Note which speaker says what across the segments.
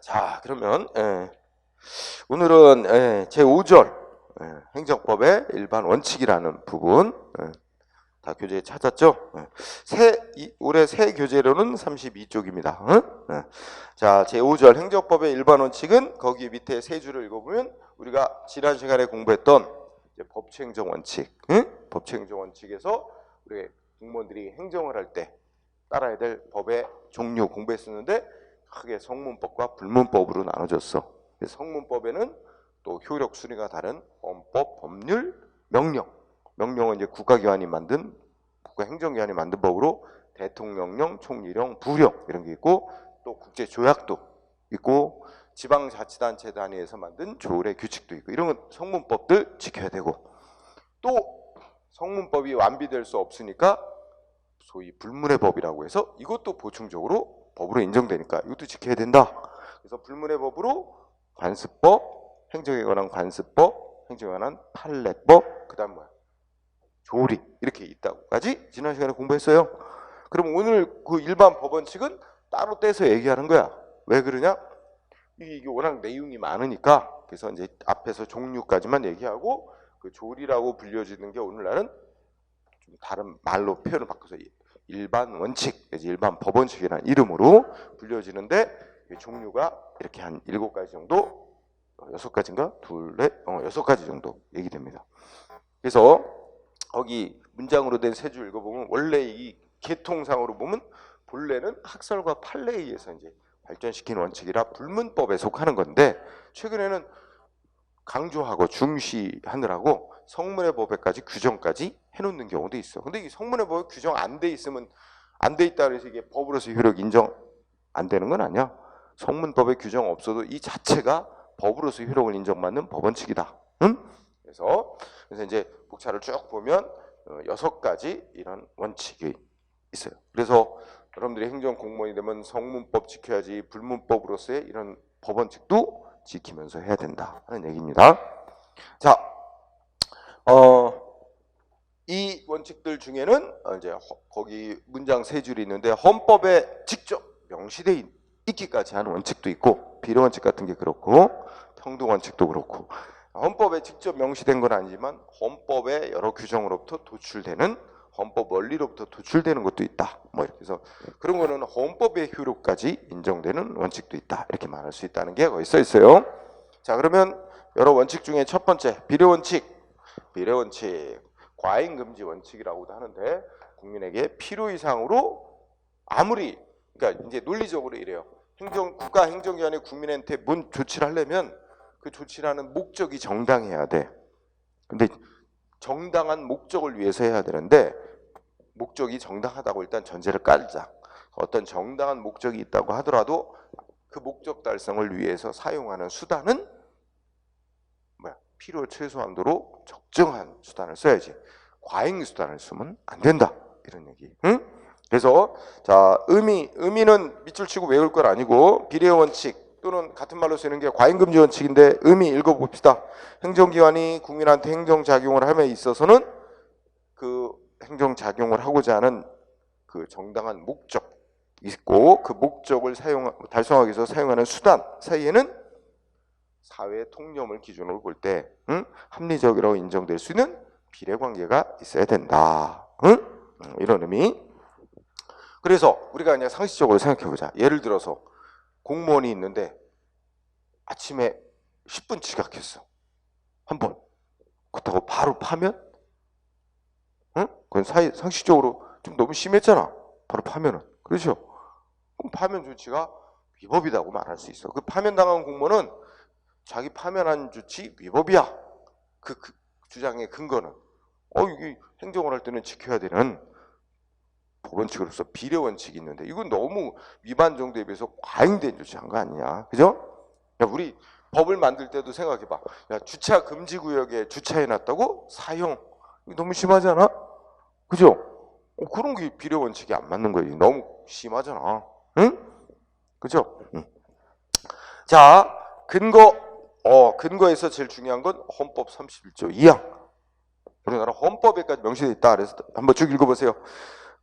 Speaker 1: 자, 그러면 오늘은 제5절 행정법의 일반 원칙이라는 부분 다 교재에 찾았죠? 올해 새 교재로는 32쪽입니다. 자, 제5절 행정법의 일반 원칙은 거기 밑에 세 줄을 읽어보면 우리가 지난 시간에 공부했던 법치행정 원칙, 법치행정 원칙에서 우리 공무원들이 행정을 할 때 따라야 될 법의 종류 공부했었는데 크게 성문법과 불문법으로 나눠졌어. 성문법에는 또 효력 순위가 다른 헌법, 법률, 명령. 명령은 이제 국가기관이 만든 국가행정기관이 만든 법으로 대통령령, 총리령, 부령 이런 게 있고 또 국제조약도 있고 지방자치단체 단위에서 만든 조례 규칙도 있고 이런 건 성문법들 지켜야 되고 또 성문법이 완비될 수 없으니까 소위 불문의 법이라고 해서 이것도 보충적으로 법으로 인정되니까 이것도 지켜야 된다. 그래서 불문의 법으로 관습법, 행정에 관한 관습법, 행정에 관한 판례법, 그 다음 뭐야? 조리 이렇게 있다고까지 지난 시간에 공부했어요. 그럼 오늘 그 일반 법원칙은 따로 떼서 얘기하는 거야. 왜 그러냐? 이게 워낙 내용이 많으니까 그래서 이제 앞에서 종류까지만 얘기하고 그 조리라고 불려지는 게 오늘날은 좀 다른 말로 표현을 바꿔서 일반 원칙, 일반 법원칙이라는 이름으로 불려지는데 종류가 이렇게 한 7가지 정도, 6가지인가? 6가지 정도 얘기됩니다. 그래서 거기 문장으로 된 세 줄 읽어보면 원래 이 계통상으로 보면 본래는 학설과 판례에 의해서 이제 발전시킨 원칙이라 불문법에 속하는 건데 최근에는 강조하고 중시하느라고 성문의 법에까지 규정까지 해놓는 경우도 있어. 근데 이 성문의 법에 규정 안 돼 있으면 안 돼 있다 그래서 이게 법으로서 효력 인정 안 되는 건 아니야. 성문법에 규정 없어도 이 자체가 법으로서 효력을 인정받는 법원칙이다. 그래서 이제 목차를 쭉 보면 6가지 이런 원칙이 있어요. 그래서 여러분들이 행정 공무원이 되면 성문법 지켜야지 불문법으로서의 이런 법원칙도 지키면서 해야 된다 하는 얘기입니다. 자, 이 원칙들 중에는 이제 거기 문장 세 줄이 있는데 헌법에 직접 명시돼 있기까지 하는 원칙도 있고 비례원칙 같은 게 그렇고 평등원칙도 그렇고 헌법에 직접 명시된 건 아니지만 헌법의 여러 규정으로부터 도출되는 헌법 원리로부터 도출되는 것도 있다. 뭐 이렇게 해서 그런 거는 헌법의 효력까지 인정되는 원칙도 있다. 이렇게 말할 수 있다는 게 거기 써 있어요. 자, 그러면 여러 원칙 중에 첫 번째 비례원칙. 비례원칙 과잉금지 원칙이라고도 하는데 국민에게 필요 이상으로 아무리 그러니까 이제 논리적으로 이래요. 국가 행정기관이 국민한테 뭔 조치를 하려면 그 조치라는 목적이 정당해야 돼. 근데 정당한 목적을 위해서 해야 되는데 목적이 정당하다고 일단 전제를 깔자. 어떤 정당한 목적이 있다고 하더라도 그 목적 달성을 위해서 사용하는 수단은 뭐야? 필요 최소한도로 적정한 수단을 써야지. 과잉 수단을 쓰면 안 된다. 이런 얘기. 응? 그래서 자 의미는 밑줄 치고 외울 건 아니고 비례 원칙 또는 같은 말로 쓰는 게 과잉금지 원칙인데 의미 읽어봅시다. 행정기관이 국민한테 행정작용을 함에 있어서는 그 행정작용을 하고자 하는 그 정당한 목적 있고 그 목적을 달성하기 위해서 사용하는 수단 사이에는 사회의 통념을 기준으로 볼 때 합리적이라고 인정될 수 있는 비례관계가 있어야 된다. 이런 의미. 그래서 우리가 그냥 상식적으로 생각해보자. 예를 들어서 공무원이 있는데 아침에 10분 지각했어. 한 번. 그렇다고 바로 파면? 그건 상식적으로 좀 너무 심했잖아. 바로 파면은. 그렇죠? 그럼 파면 조치가 위법이라고 말할 수 있어. 그 파면당한 공무원은 자기 파면한 조치 위법이야. 그 주장의 근거는 이게 행정을 할 때는 지켜야 되는 법원칙으로서 비례원칙이 있는데 이건 너무 위반 정도에 비해서 과잉된 조치한 거 아니냐. 그죠? 야, 우리 법을 만들 때도 생각해봐. 야, 주차 금지구역에 주차해놨다고? 사형. 이거 너무 심하지 않아? 그죠? 그런 게 비례원칙이 안 맞는 거지. 너무 심하잖아. 응? 그죠? 자, 근거에서 제일 중요한 건 헌법 31조 2항. 우리나라 헌법에까지 명시되어 있다. 그래서 한번 쭉 읽어보세요.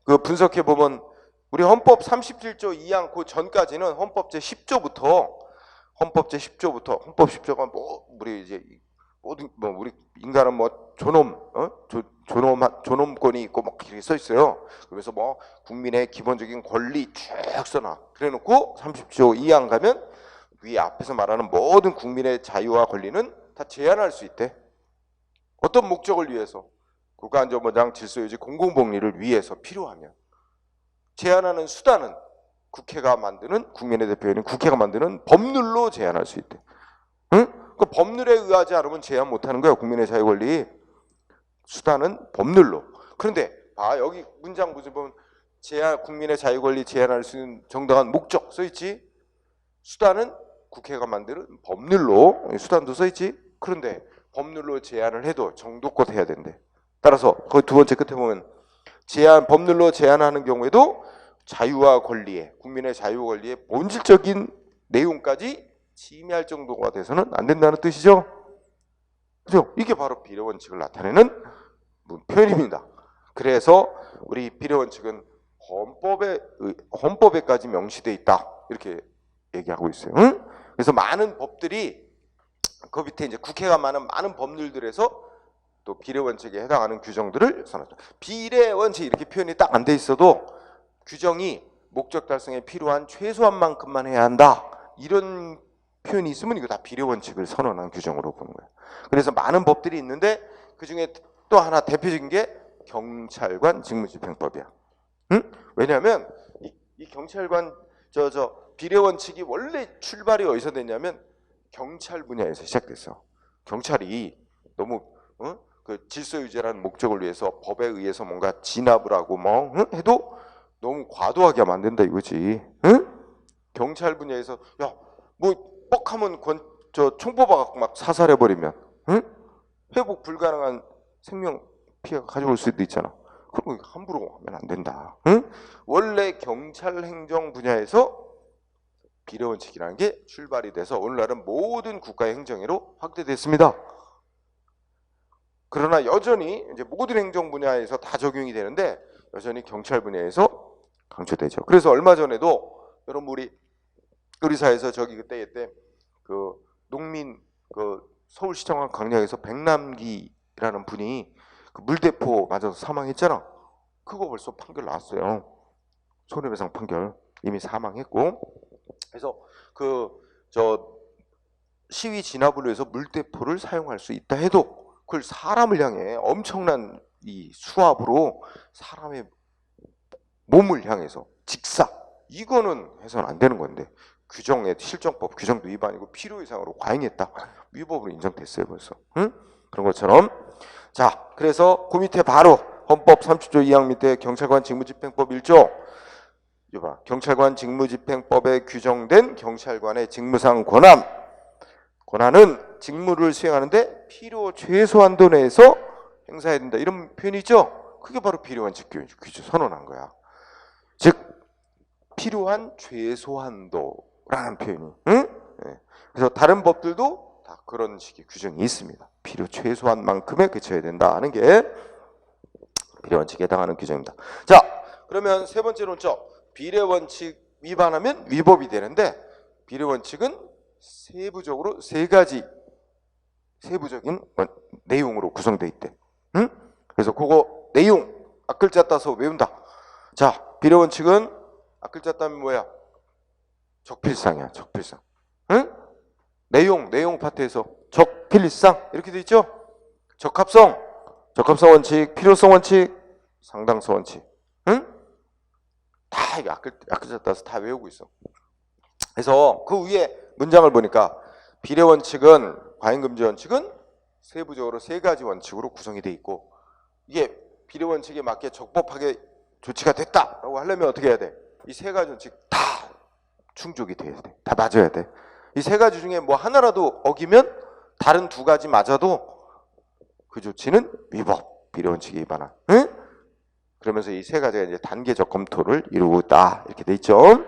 Speaker 1: 그 분석해보면 우리 헌법 37조 2항 그 전까지는 헌법 제10조부터 헌법 제10조부터 헌법 10조가 뭐 우리 이제 모든 뭐 우리 인간은 뭐 존엄권이 있고 막 이렇게 써 있어요. 그래서 뭐 국민의 기본적인 권리 쭉 써놔. 그래놓고 30조 2항 가면 위 앞에서 말하는 모든 국민의 자유와 권리는 다 제한할 수 있대. 어떤 목적을 위해서? 국가안전보장 질서유지 공공복리를 위해서 필요하면. 제한하는 수단은 국회가 만드는 국민의 대표인 국회가 만드는 법률로 제한할 수 있대. 응? 그 법률에 의하지 않으면 제한 못하는 거야. 국민의 자유 권리. 수단은 법률로. 그런데 여기 문장 보면 국민의 자유 권리 제한할 수 있는 정당한 목적 써 있지. 수단은 국회가 만드는 법률로 수단도 써 있지. 그런데 법률로 제한을 해도 정도껏 해야 된대. 따라서 거기 두 번째 끝에 보면 법률로 제한하는 경우에도 자유와 권리에 국민의 자유 권리의 본질적인 내용까지 침해할 정도가 돼서는 안 된다는 뜻이죠. 그죠? 이게 바로 비례 원칙을 나타내는 표현입니다. 그래서 우리 비례 원칙은 헌법에까지 명시돼 있다 이렇게 얘기하고 있어요. 응? 그래서 많은 법들이 그 밑에 이제 국회가 많은 법률들에서 또 비례 원칙에 해당하는 규정들을 써놨죠. 비례 원칙 이렇게 표현이 딱 안 돼 있어도 규정이 목적 달성에 필요한 최소한 만큼만 해야 한다. 이런 표현이 있으면 이거 다 비례 원칙을 선언한 규정으로 보는 거예요. 그래서 많은 법들이 있는데 그 중에 또 하나 대표적인 게 경찰관 직무집행법이야. 응? 왜냐하면 이 경찰관 비례 원칙이 원래 출발이 어디서 됐냐면 경찰 분야에서 시작됐어. 경찰이 너무 그 질서 유지라는 목적을 위해서 법에 의해서 뭔가 진압을 하고 뭐 해도 너무 과도하게 하면 안 된다 이거지. 응? 경찰 분야에서 뭐 뻑하면 총 뽑아갖고 막 사살해 버리면 회복 불가능한 생명 피해가 가져올 수도 있잖아. 그럼 함부로 하면 안 된다. 원래 경찰 행정 분야에서 비례 원칙이라는 게 출발이 돼서 오늘날은 모든 국가의 행정위로 확대됐습니다. 그러나 여전히 이제 모든 행정 분야에서 다 적용이 되는데 여전히 경찰 분야에서 강조되죠. 그래서 얼마 전에도 여러분 우리 사회에서 그때 그 농민 서울시청과 강릉에서 백남기라는 분이 그 물대포 맞아서 사망했잖아. 그거 벌써 판결 나왔어요. 손해배상 판결 이미 사망했고. 그래서 시위 진압을 위해서 물대포를 사용할 수 있다 해도 그걸 사람을 향해 엄청난 이 수압으로 사람의 몸을 향해서 직사 이거는 해서는 안 되는 건데 규정의 실정법 규정도 위반이고 필요 이상으로 과잉했다 위법으로 인정됐어요 벌써. 응? 그런 것처럼 자 그래서 그 밑에 바로 헌법 30조 2항 밑에 경찰관 직무집행법 1조 이봐 경찰관 직무집행법에 규정된 경찰관의 직무상 권한은 직무를 수행하는데 필요 최소한도 내에서 행사해야 된다 이런 표현이 있죠. 그게 바로 비례원칙 규정 선언한 거야. 즉 필요한 최소한도라는 표현이. 응? 네. 그래서 다른 법들도 다 그런 식의 규정이 있습니다. 필요 최소한만큼에 그쳐야 된다 하는 게 비례원칙에 해당하는 규정입니다. 자 그러면 세 번째 논점 비례원칙 위반하면 위법이 되는데 비례원칙은 세부적으로 세 가지 세부적인 내용으로 구성되어 있대. 응? 그래서 그거 내용 앞글자 따서 외운다. 자 비례원칙은 앞글자 따면 뭐야? 적필상이야. 적필상. 응? 내용 파트에서 적필상 이렇게 돼 있죠? 적합성 원칙, 필요성 원칙, 상당성 원칙. 응? 다 이게 앞글자 따서 다 외우고 있어. 그래서 그 위에 문장을 보니까 비례원칙은 과잉금지 원칙은 세부적으로 세 가지 원칙으로 구성이 돼 있고 이게 비례원칙에 맞게 적법하게 조치가 됐다라고 하려면 어떻게 해야 돼? 이 세 가지 원칙 다 충족이 돼야 돼. 다 맞아야 돼. 이 세 가지 중에 뭐 하나라도 어기면 다른 두 가지 맞아도 그 조치는 위법, 비례원칙에 위반한. 응? 그러면서 이 세 가지가 이제 단계적 검토를 이루고 있다 이렇게 돼 있죠.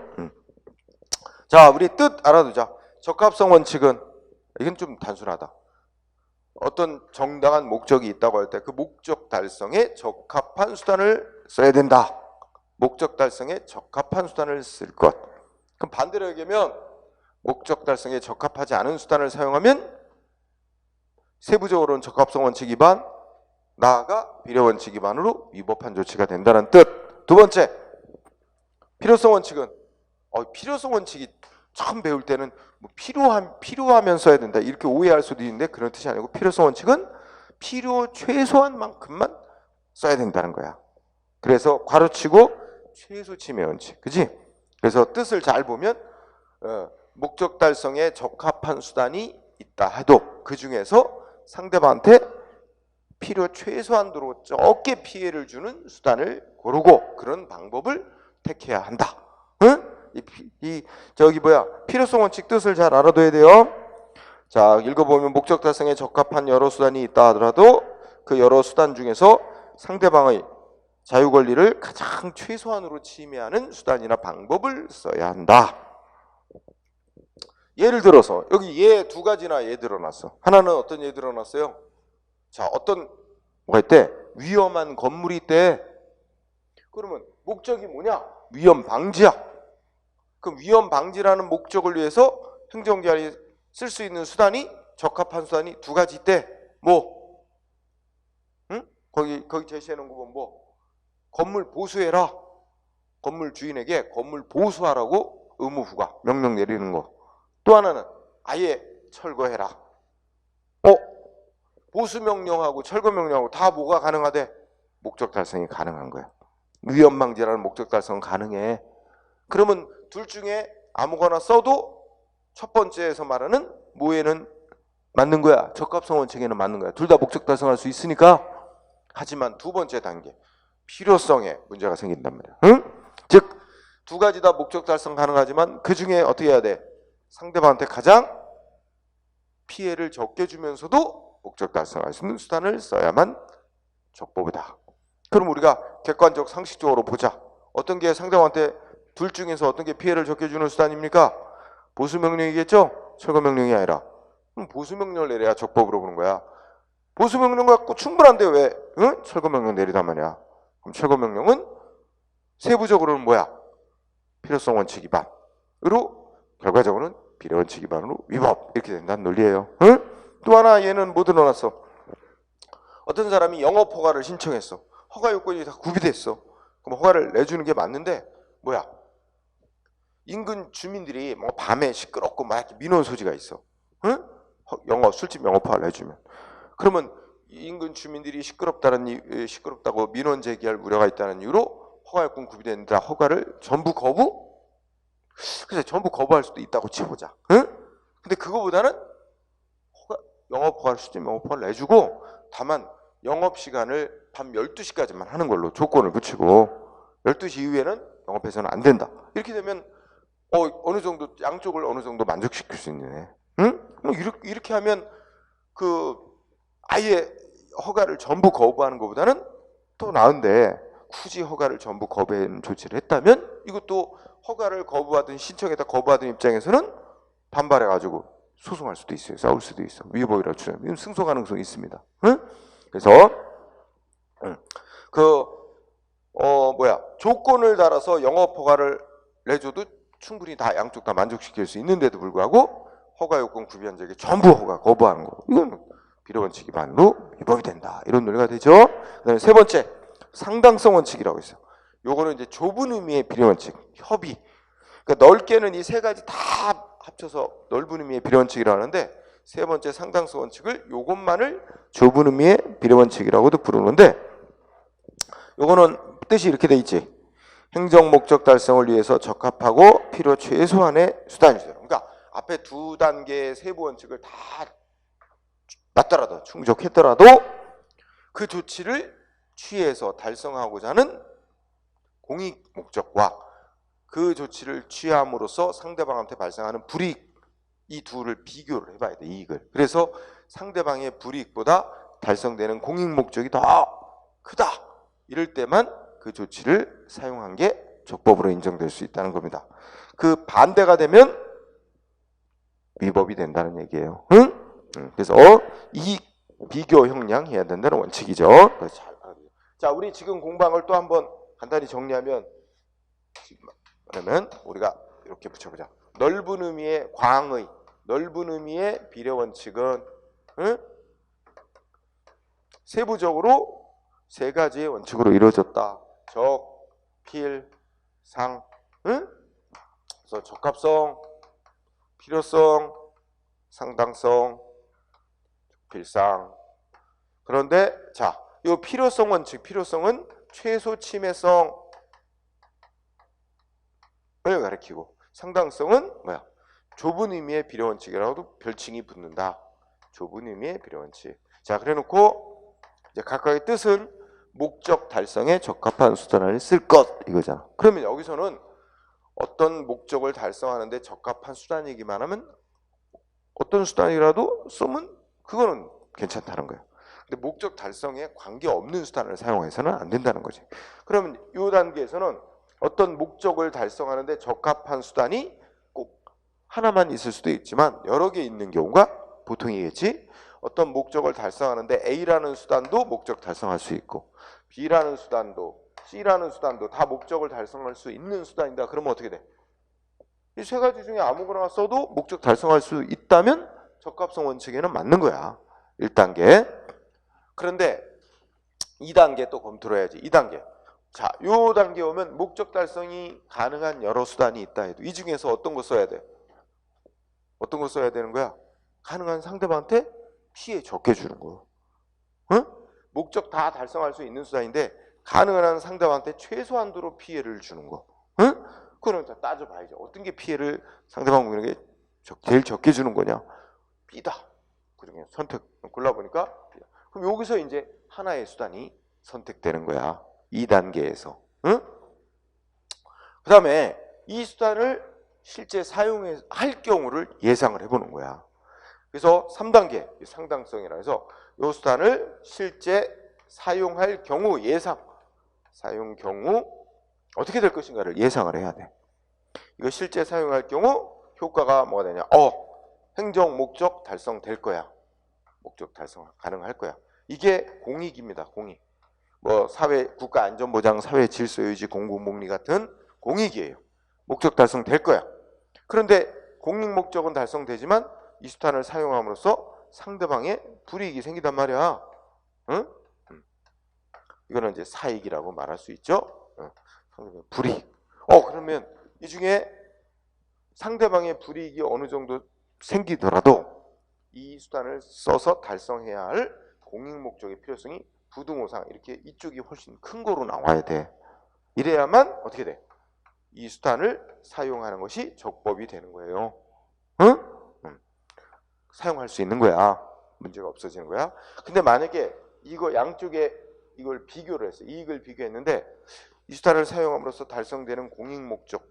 Speaker 1: 자, 우리 뜻 알아두자. 적합성 원칙은 이건 좀 단순하다. 어떤 정당한 목적이 있다고 할 때 그 목적 달성에 적합한 수단을 써야 된다. 목적 달성에 적합한 수단을 쓸 것. 그럼 반대로 얘기하면 목적 달성에 적합하지 않은 수단을 사용하면 세부적으로는 적합성 원칙 위반, 나아가 비례 원칙 위반으로 위법한 조치가 된다는 뜻. 두 번째, 필요성 원칙은 필요성 원칙이 처음 배울 때는 뭐 필요하면 써야 된다 이렇게 오해할 수도 있는데 그런 뜻이 아니고 필요성 원칙은 필요 최소한 만큼만 써야 된다는 거야. 그래서 괄호치고 최소 침해 원칙, 그지? 그래서 뜻을 잘 보면 목적 달성에 적합한 수단이 있다 해도 그 중에서 상대방한테 필요 최소한도로 적게 피해를 주는 수단을 고르고 그런 방법을 택해야 한다. 응? 필요성 원칙 뜻을 잘 알아둬야 돼요. 자, 읽어보면 목적 달성에 적합한 여러 수단이 있다 하더라도 그 여러 수단 중에서 상대방의 자유 권리를 가장 최소한으로 침해하는 수단이나 방법을 써야 한다. 예를 들어서 여기 예 두 가지나 예 들어놨어. 하나는 어떤 예 들어놨어요? 자, 어떤 뭐가 있대? 위험한 건물이 있대. 그러면 목적이 뭐냐? 위험 방지야. 그럼 위험 방지라는 목적을 위해서 행정기관이 쓸 수 있는 수단이 적합한 수단이 두 가지 있대. 뭐? 응? 거기 제시해 놓은 거 보면 뭐? 건물 보수해라. 건물 주인에게 건물 보수하라고 의무 부과 명령 내리는 거. 또 하나는 아예 철거해라. 보수 명령하고 철거 명령하고 다 뭐가 가능하대? 목적 달성이 가능한 거야. 위험 방지라는 목적 달성은 가능해. 그러면 둘 중에 아무거나 써도 첫 번째에서 말하는 뭐에는 맞는 거야. 적합성 원칙에는 맞는 거야. 둘 다 목적 달성할 수 있으니까. 하지만 두 번째 단계 필요성에 문제가 생긴단 말이야. 응? 즉 두 가지 다 목적 달성 가능하지만 그 중에 어떻게 해야 돼? 상대방한테 가장 피해를 적게 주면서도 목적 달성할 수 있는 수단을 써야만 적법이다. 그럼 우리가 객관적 상식적으로 보자. 어떤 게 상대방한테 둘 중에서 어떤 게 피해를 적게 주는 수단입니까? 보수 명령이겠죠? 철거 명령이 아니라. 그럼 보수 명령을 내려야 적법으로 보는 거야. 보수 명령 갖고 충분한데 왜 철거 명령 내리단 말이야. 그럼 철거 명령은 세부적으로는 뭐야? 필요성 원칙 위반으로 결과적으로는 비례 원칙 위반으로 위법 이렇게 된다는 논리예요. 응? 또 하나 얘는 뭐 드러났어? 어떤 사람이 영업 허가를 신청했어. 허가 요건이 다 구비됐어. 그럼 허가를 내주는 게 맞는데 뭐야? 인근 주민들이 뭐 밤에 시끄럽고 막 이렇게 민원 소지가 있어. 응? 술집 영업 허가를 내주면 그러면 인근 주민들이 시끄럽다고 민원 제기할 우려가 있다는 이유로 허가 요건 구비됐는데 허가를 전부 거부? 그래서 전부 거부할 수도 있다고 치보자. 응? 근데 그거보다는 술집 영업 허가를 내주고 다만 영업시간을 밤 12시까지만 하는 걸로 조건을 붙이고 12시 이후에는 영업해서는 안 된다. 이렇게 되면 어느 정도 양쪽을 어느 정도 만족시킬 수 있네. 응? 이렇게 하면 아예 허가를 전부 거부하는 것보다는 더 나은데 굳이 허가를 전부 거부하는 조치를 했다면 이것도 허가를 거부하든 신청했다 거부하든 입장에서는 반발해가지고 소송할 수도 있어요. 싸울 수도 있어. 위법이라고 주장하면 승소 가능성이 있습니다. 응? 그래서 조건을 달아서 영업 허가를 내줘도 충분히 다 양쪽 다 만족시킬 수 있는데도 불구하고 허가 요건 구비한 적에 전부 허가 거부하는 거 이건 비례 원칙 위반으로 위법이 된다. 이런 논리가 되죠. 그다음에 세 번째 상당성 원칙이라고 있어요. 요거는 이제 좁은 의미의 비례 원칙, 협의. 그러니까 넓게는 이 세 가지 다 합쳐서 넓은 의미의 비례 원칙이라고 하는데 세 번째 상당성 원칙을 요것만을 좁은 의미의 비례 원칙이라고도 부르는데 요거는 뜻이 이렇게 돼 있지. 행정 목적 달성을 위해서 적합하고 필요 최소한의 수단이죠. 그러니까 앞에 두 단계의 세부 원칙을 다 맞더라도 충족했더라도 그 조치를 취해서 달성하고자 하는 공익 목적과 그 조치를 취함으로써 상대방한테 발생하는 불이익 이 둘을 비교를 해봐야 돼. 이익을. 그래서 상대방의 불이익보다 달성되는 공익 목적이 더 크다. 이럴 때만 그 조치를 사용한 게 적법으로 인정될 수 있다는 겁니다. 그 반대가 되면 위법이 된다는 얘기예요. 응? 그래서 이 비교 형량 해야 된다는 원칙이죠. 자, 우리 지금 공부한 걸 또 한번 간단히 정리하면 그러면 우리가 이렇게 붙여보자. 넓은 의미의 광의, 넓은 의미의 비례 원칙은 세부적으로 세 가지의 원칙으로 이루어졌다. 적, 필, 상. 그래서 적합성, 필요성, 상당성, 필상. 그런데 자, 이 필요성 원칙, 필요성은 최소 침해성을 가리키고, 상당성은 뭐야? 좁은 의미의 비례 원칙이라고도 별칭이 붙는다. 좁은 의미의 비례 원칙. 자, 그래놓고 이제 각각의 뜻은 목적 달성에 적합한 수단을 쓸 것 이거잖아. 그러면 여기서는 어떤 목적을 달성하는데 적합한 수단이기만 하면 어떤 수단이라도 쓰면 그거는 괜찮다는 거예요. 근데 목적 달성에 관계없는 수단을 사용해서는 안 된다는 거지. 그러면 이 단계에서는 어떤 목적을 달성하는데 적합한 수단이 꼭 하나만 있을 수도 있지만 여러 개 있는 경우가 보통이겠지. 어떤 목적을 달성하는데 A라는 수단도 목적 달성할 수 있고 B라는 수단도 C라는 수단도 다 목적을 달성할 수 있는 수단이다. 그러면 어떻게 돼? 이 세 가지 중에 아무거나 써도 목적 달성할 수 있다면 적합성 원칙에는 맞는 거야. 1단계. 그런데 2단계 또 검토를 해야지. 2단계. 자, 요 단계 오면 목적 달성이 가능한 여러 수단이 있다 해도 이 중에서 어떤 거 써야 돼? 어떤 거 써야 되는 거야? 가능한 상대방한테 피해 적게 주는 거. 응? 목적 다 달성할 수 있는 수단인데 가능한 상대방한테 최소한도로 피해를 주는 거. 응? 그럼 따져봐야죠. 어떤 게 피해를 상대방에게 제일 적게 주는 거냐? B다. 그중에 선택 골라보니까 B다. 그럼 여기서 이제 하나의 수단이 선택되는 거야. 2단계에서. 응? 그 다음에 이 수단을 실제 사용할 경우를 예상을 해보는 거야. 그래서 3단계 상당성이라 해서 이 수단을 실제 사용할 경우 예상, 사용 경우 어떻게 될 것인가를 예상을 해야 돼. 이거 실제 사용할 경우 효과가 뭐가 되냐? 행정 목적 달성될 거야. 목적 달성 가능할 거야. 이게 공익입니다. 공익. 뭐 사회 국가 안전보장, 사회 질서 유지, 공공복리 같은 공익이에요. 목적 달성될 거야. 그런데 공익 목적은 달성되지만 이 수단을 사용함으로써 상대방의 불이익이 생기단 말이야. 응? 이거는 이제 사익이라고 말할 수 있죠. 불이익. 그러면 이 중에 상대방의 불이익이 어느 정도 생기더라도 이 수단을 써서 달성해야 할 공익 목적의 필요성이 부등호상 이렇게 이쪽이 훨씬 큰 거로 나와야 돼. 이래야만 어떻게 돼? 이 수단을 사용하는 것이 적법이 되는 거예요. 응? 사용할 수 있는 거야. 문제가 없어지는 거야. 근데 만약에 이거 양쪽에 이걸 비교를 했어. 이익을 비교했는데 이 수단을 사용함으로써 달성되는 공익 목적보다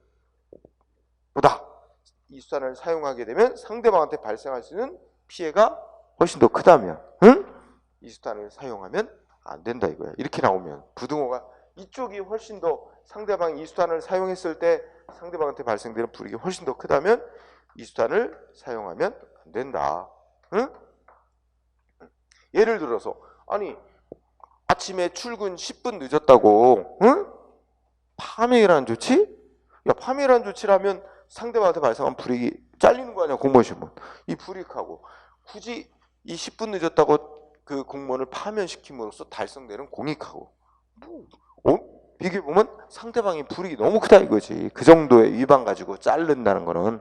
Speaker 1: 이 수단을 사용하게 되면 상대방한테 발생할 수 있는 피해가 훨씬 더 크다면 이 수단을 사용하면 안 된다 이거야. 이렇게 나오면 부등호가 이쪽이 훨씬 더 상대방이 이 수단을 사용했을 때 상대방한테 발생되는 불이익이 훨씬 더 크다면 이 수단을 사용하면 안 된다. 예를 들어서 아니 아침에 출근 10분 늦었다고 파면이라는 조치? 야, 파면이라는 조치라면 상대방한테 발생한 불이익이 잘리는 거 아니야, 공무원 신분. 이 불이익하고 굳이 이 10분 늦었다고 그 공무원을 파면시킴으로써 달성되는 공익하고 비교해보면 상대방의 불이익이 너무 크다 이거지. 그 정도의 위반 가지고 자른다는 거는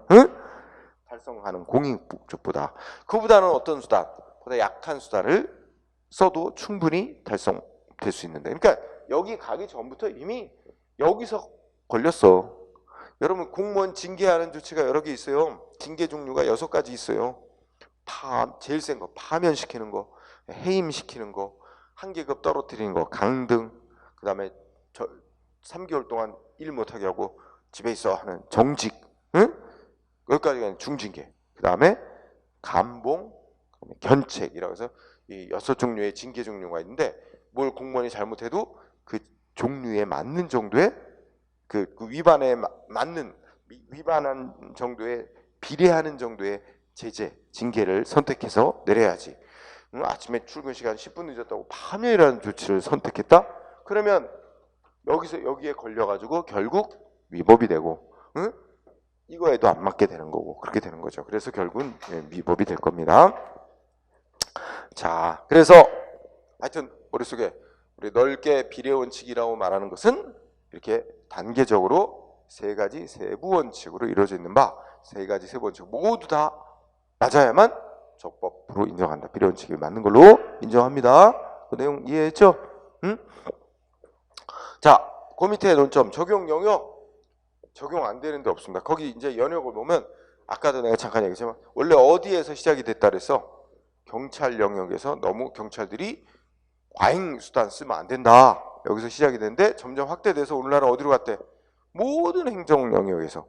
Speaker 1: 달성하는 공익 목적보다 그보다는 어떤 수단? 보다 약한 수단을 써도 충분히 달성될 수 있는데, 그러니까 여기 가기 전부터 이미 여기서 걸렸어. 여러분 공무원 징계하는 조치가 여러 개 있어요. 징계 종류가 6가지 있어요. 제일 센 거 파면시키는 거, 해임시키는 거, 한 계급 떨어뜨리는 거, 강등, 그 다음에 3개월 동안 일 못하게 하고 집에 있어 하는 정직, 여기까지가 중징계. 그 다음에 감봉, 견책이라고 해서 이 6종류의 징계 종류가 있는데 뭘 공무원이 잘못해도 그 종류에 맞는 정도의 그 위반에 맞는 위반한 정도의 비례하는 정도의 제재, 징계를 선택해서 내려야지. 아침에 출근 시간 10분 늦었다고 파면이라는 조치를 선택했다? 그러면 여기서 여기에 걸려가지고 결국 위법이 되고 이거에도 안 맞게 되는 거고 그렇게 되는 거죠. 그래서 결국은 위법이 될 겁니다. 자, 그래서 하여튼 머릿속에 우리 넓게 비례 원칙이라고 말하는 것은 이렇게 단계적으로 세 가지 세부 원칙으로 이루어져 있는 바, 세 가지 세부 원칙 모두 다 맞아야만 적법으로 인정한다. 비례 원칙이 맞는 걸로 인정합니다. 그 내용 이해했죠? 응? 자, 그 밑에 논점 적용 영역 적용 안 되는 데 없습니다. 거기 이제 연역을 보면 아까도 내가 잠깐 얘기했지만 원래 어디에서 시작이 됐다 그래서 경찰 영역에서 너무 경찰들이 과잉 수단 쓰면 안 된다. 여기서 시작이 됐는데 점점 확대돼서 오늘날은 어디로 갔대? 모든 행정 영역에서.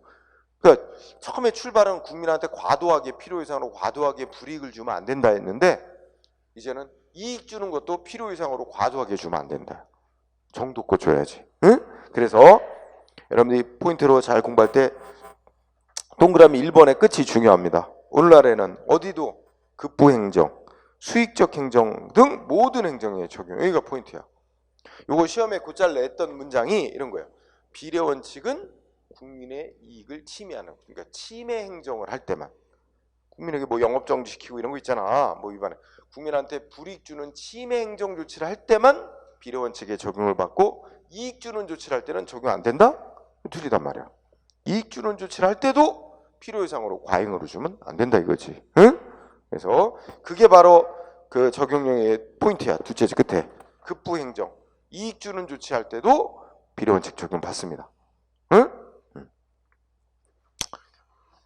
Speaker 1: 그러니까 처음에 출발은 국민한테 과도하게 필요 이상으로 과도하게 불이익을 주면 안 된다 했는데 이제는 이익 주는 것도 필요 이상으로 과도하게 주면 안 된다. 정도껏 줘야지. 응? 그래서 여러분들이 포인트로 잘 공부할 때 동그라미 1번의 끝이 중요합니다. 오늘날에는 어디도 급부행정, 수익적 행정 등 모든 행정에 적용. 여기가 포인트야. 요거 시험에 곧잘 냈던 문장이 이런 거예요. 비례 원칙은 국민의 이익을 침해하는, 그러니까 침해 행정을 할 때만 국민에게 뭐 영업 정지시키고 이런 거 있잖아. 뭐 위반해. 국민한테 불이익 주는 침해 행정 조치를 할 때만 비례 원칙에 적용을 받고 이익 주는 조치를 할 때는 적용 안 된다? 틀리단 말이야. 이익 주는 조치를 할 때도 필요 이상으로 과잉으로 주면 안 된다 이거지. 응? 그래서 그게 바로 그 적용령의 포인트야. 둘째 끝에 급부행정, 이익 주는 조치할 때도 비례 원칙 적용 받습니다. 응?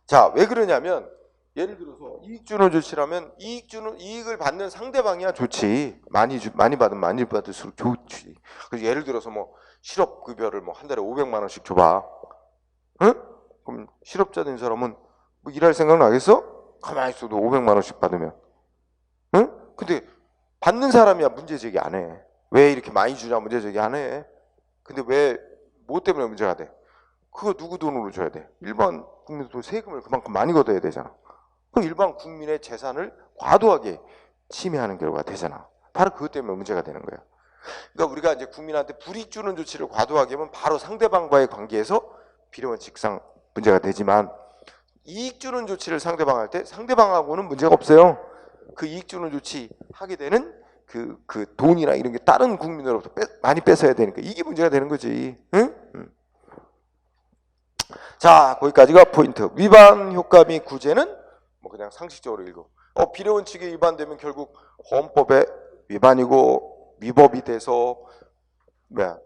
Speaker 1: 자, 왜 그러냐면 예를 들어서 이익 주는 조치라면 이익을 받는 상대방이야 좋지. 많이 받으면 많이 받을수록 좋지. 그래서 예를 들어서 뭐 실업 급여를 뭐 한 달에 500만 원씩 줘봐. 응? 그럼 실업자 된 사람은 뭐 일할 생각 나겠어? 가만히 있어도 500만 원씩 받으면. 응? 근데 받는 사람이야 문제 제기 안 해. 왜 이렇게 많이 주냐 문제 제기 안 해. 근데 왜 뭐 때문에 문제가 돼? 그거 누구 돈으로 줘야 돼? 일반 국민도 세금을 그만큼 많이 걷어야 되잖아. 그럼 일반 국민의 재산을 과도하게 침해하는 결과가 되잖아. 바로 그것 때문에 문제가 되는 거야. 그러니까 우리가 이제 국민한테 불이익 주는 조치를 과도하게 하면 바로 상대방과의 관계에서 비례 원칙상 문제가 되지만 이익 주는 조치를 상대방 할 때 상대방하고는 문제가 없어요. 그 이익 주는 조치 하게 되는 그 돈이나 이런 게 다른 국민으로부터 많이 뺏어야 되니까 이게 문제가 되는 거지. 응? 자, 거기까지가 포인트. 위반 효과 및 구제는 뭐 그냥 상식적으로 읽고. 비례 원칙이 위반되면 결국 헌법의 위반이고 위법이 돼서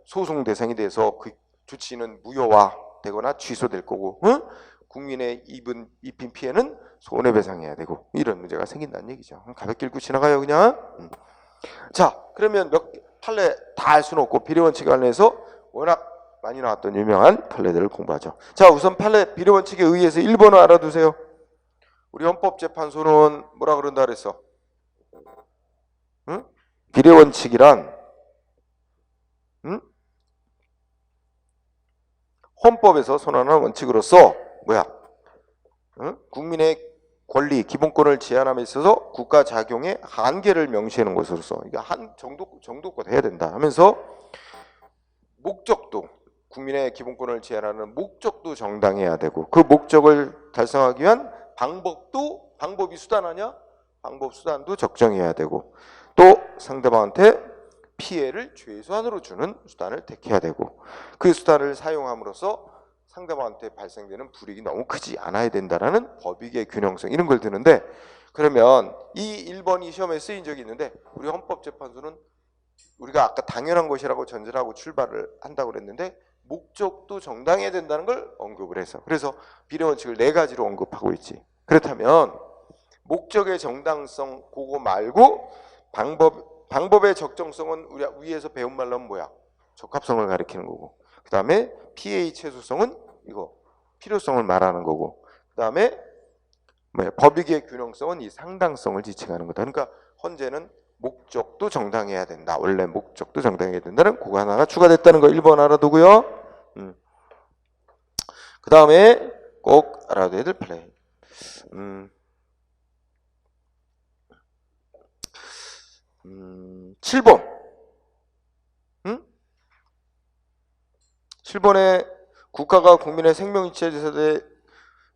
Speaker 1: 소송 대상이 돼서 그 조치는 무효화되거나 취소될 거고, 응? 국민의 입힌 피해는 손해배상해야 되고 이런 문제가 생긴다는 얘기죠. 가볍게 읽고 지나가요 그냥. 자, 그러면 판례 다 할 수는 없고 비례 원칙에 관련해서 워낙 많이 나왔던 유명한 판례들을 공부하죠. 자, 우선 판례 비례 원칙에 의해서 1번을 알아두세요. 우리 헌법재판소는 뭐라 그런다 그랬어? 응? 비례 원칙이란 헌법에서 선언한 원칙으로서 뭐야? 응? 국민의 권리, 기본권을 제한함에 있어서 국가 작용의 한계를 명시하는 것으로서 이게 한 정도껏 해야 된다 하면서 목적도 국민의 기본권을 제한하는 목적도 정당해야 되고 그 목적을 달성하기 위한 방법이 수단하냐? 방법 수단도 적정해야 되고 또 상대방한테 피해를 최소한으로 주는 수단을 택해야 되고 그 수단을 사용함으로써 상대방한테 발생되는 불이익이 너무 크지 않아야 된다라는 법익의 균형성 이런 걸 드는데 그러면 이 1번이 시험에 쓰인 적이 있는데 우리 헌법재판소는 우리가 아까 당연한 것이라고 전제하고 출발을 한다고 그랬는데 목적도 정당해야 된다는 걸 언급을 해서 그래서 비례 원칙을 4가지로 언급하고 있지. 그렇다면 목적의 정당성 그거 말고 방법의 적정성은 우리 위에서 배운 말로 하면 뭐야? 적합성을 가리키는 거고 그 다음에 피해의 최소성은 이거 필요성을 말하는 거고 그 다음에 법익의 균형성은 이 상당성을 지칭하는 거다. 그러니까 헌재는 목적도 정당해야 된다. 원래 목적도 정당해야 된다는 그거 하나가 추가됐다는 거 1번 알아두고요. 그 다음에 꼭 알아둬야 될 판례. 7번. 7번에 국가가 국민의 생명이치에 대해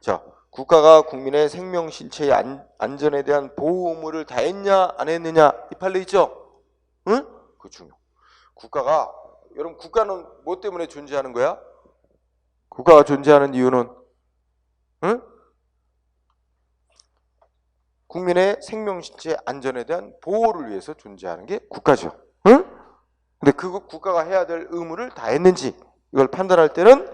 Speaker 1: 자, 국가가 국민의 생명, 신체의 안전에 대한 보호 의무를 다했냐 안 했느냐 이 판례 있죠? 응? 그 중요. 국가가 여러분 국가는 뭐 때문에 존재하는 거야? 국가가 존재하는 이유는 응? 국민의 생명, 신체 안전에 대한 보호를 위해서 존재하는 게 국가죠. 응? 근데 그 국가가 해야 될 의무를 다했는지 이걸 판단할 때는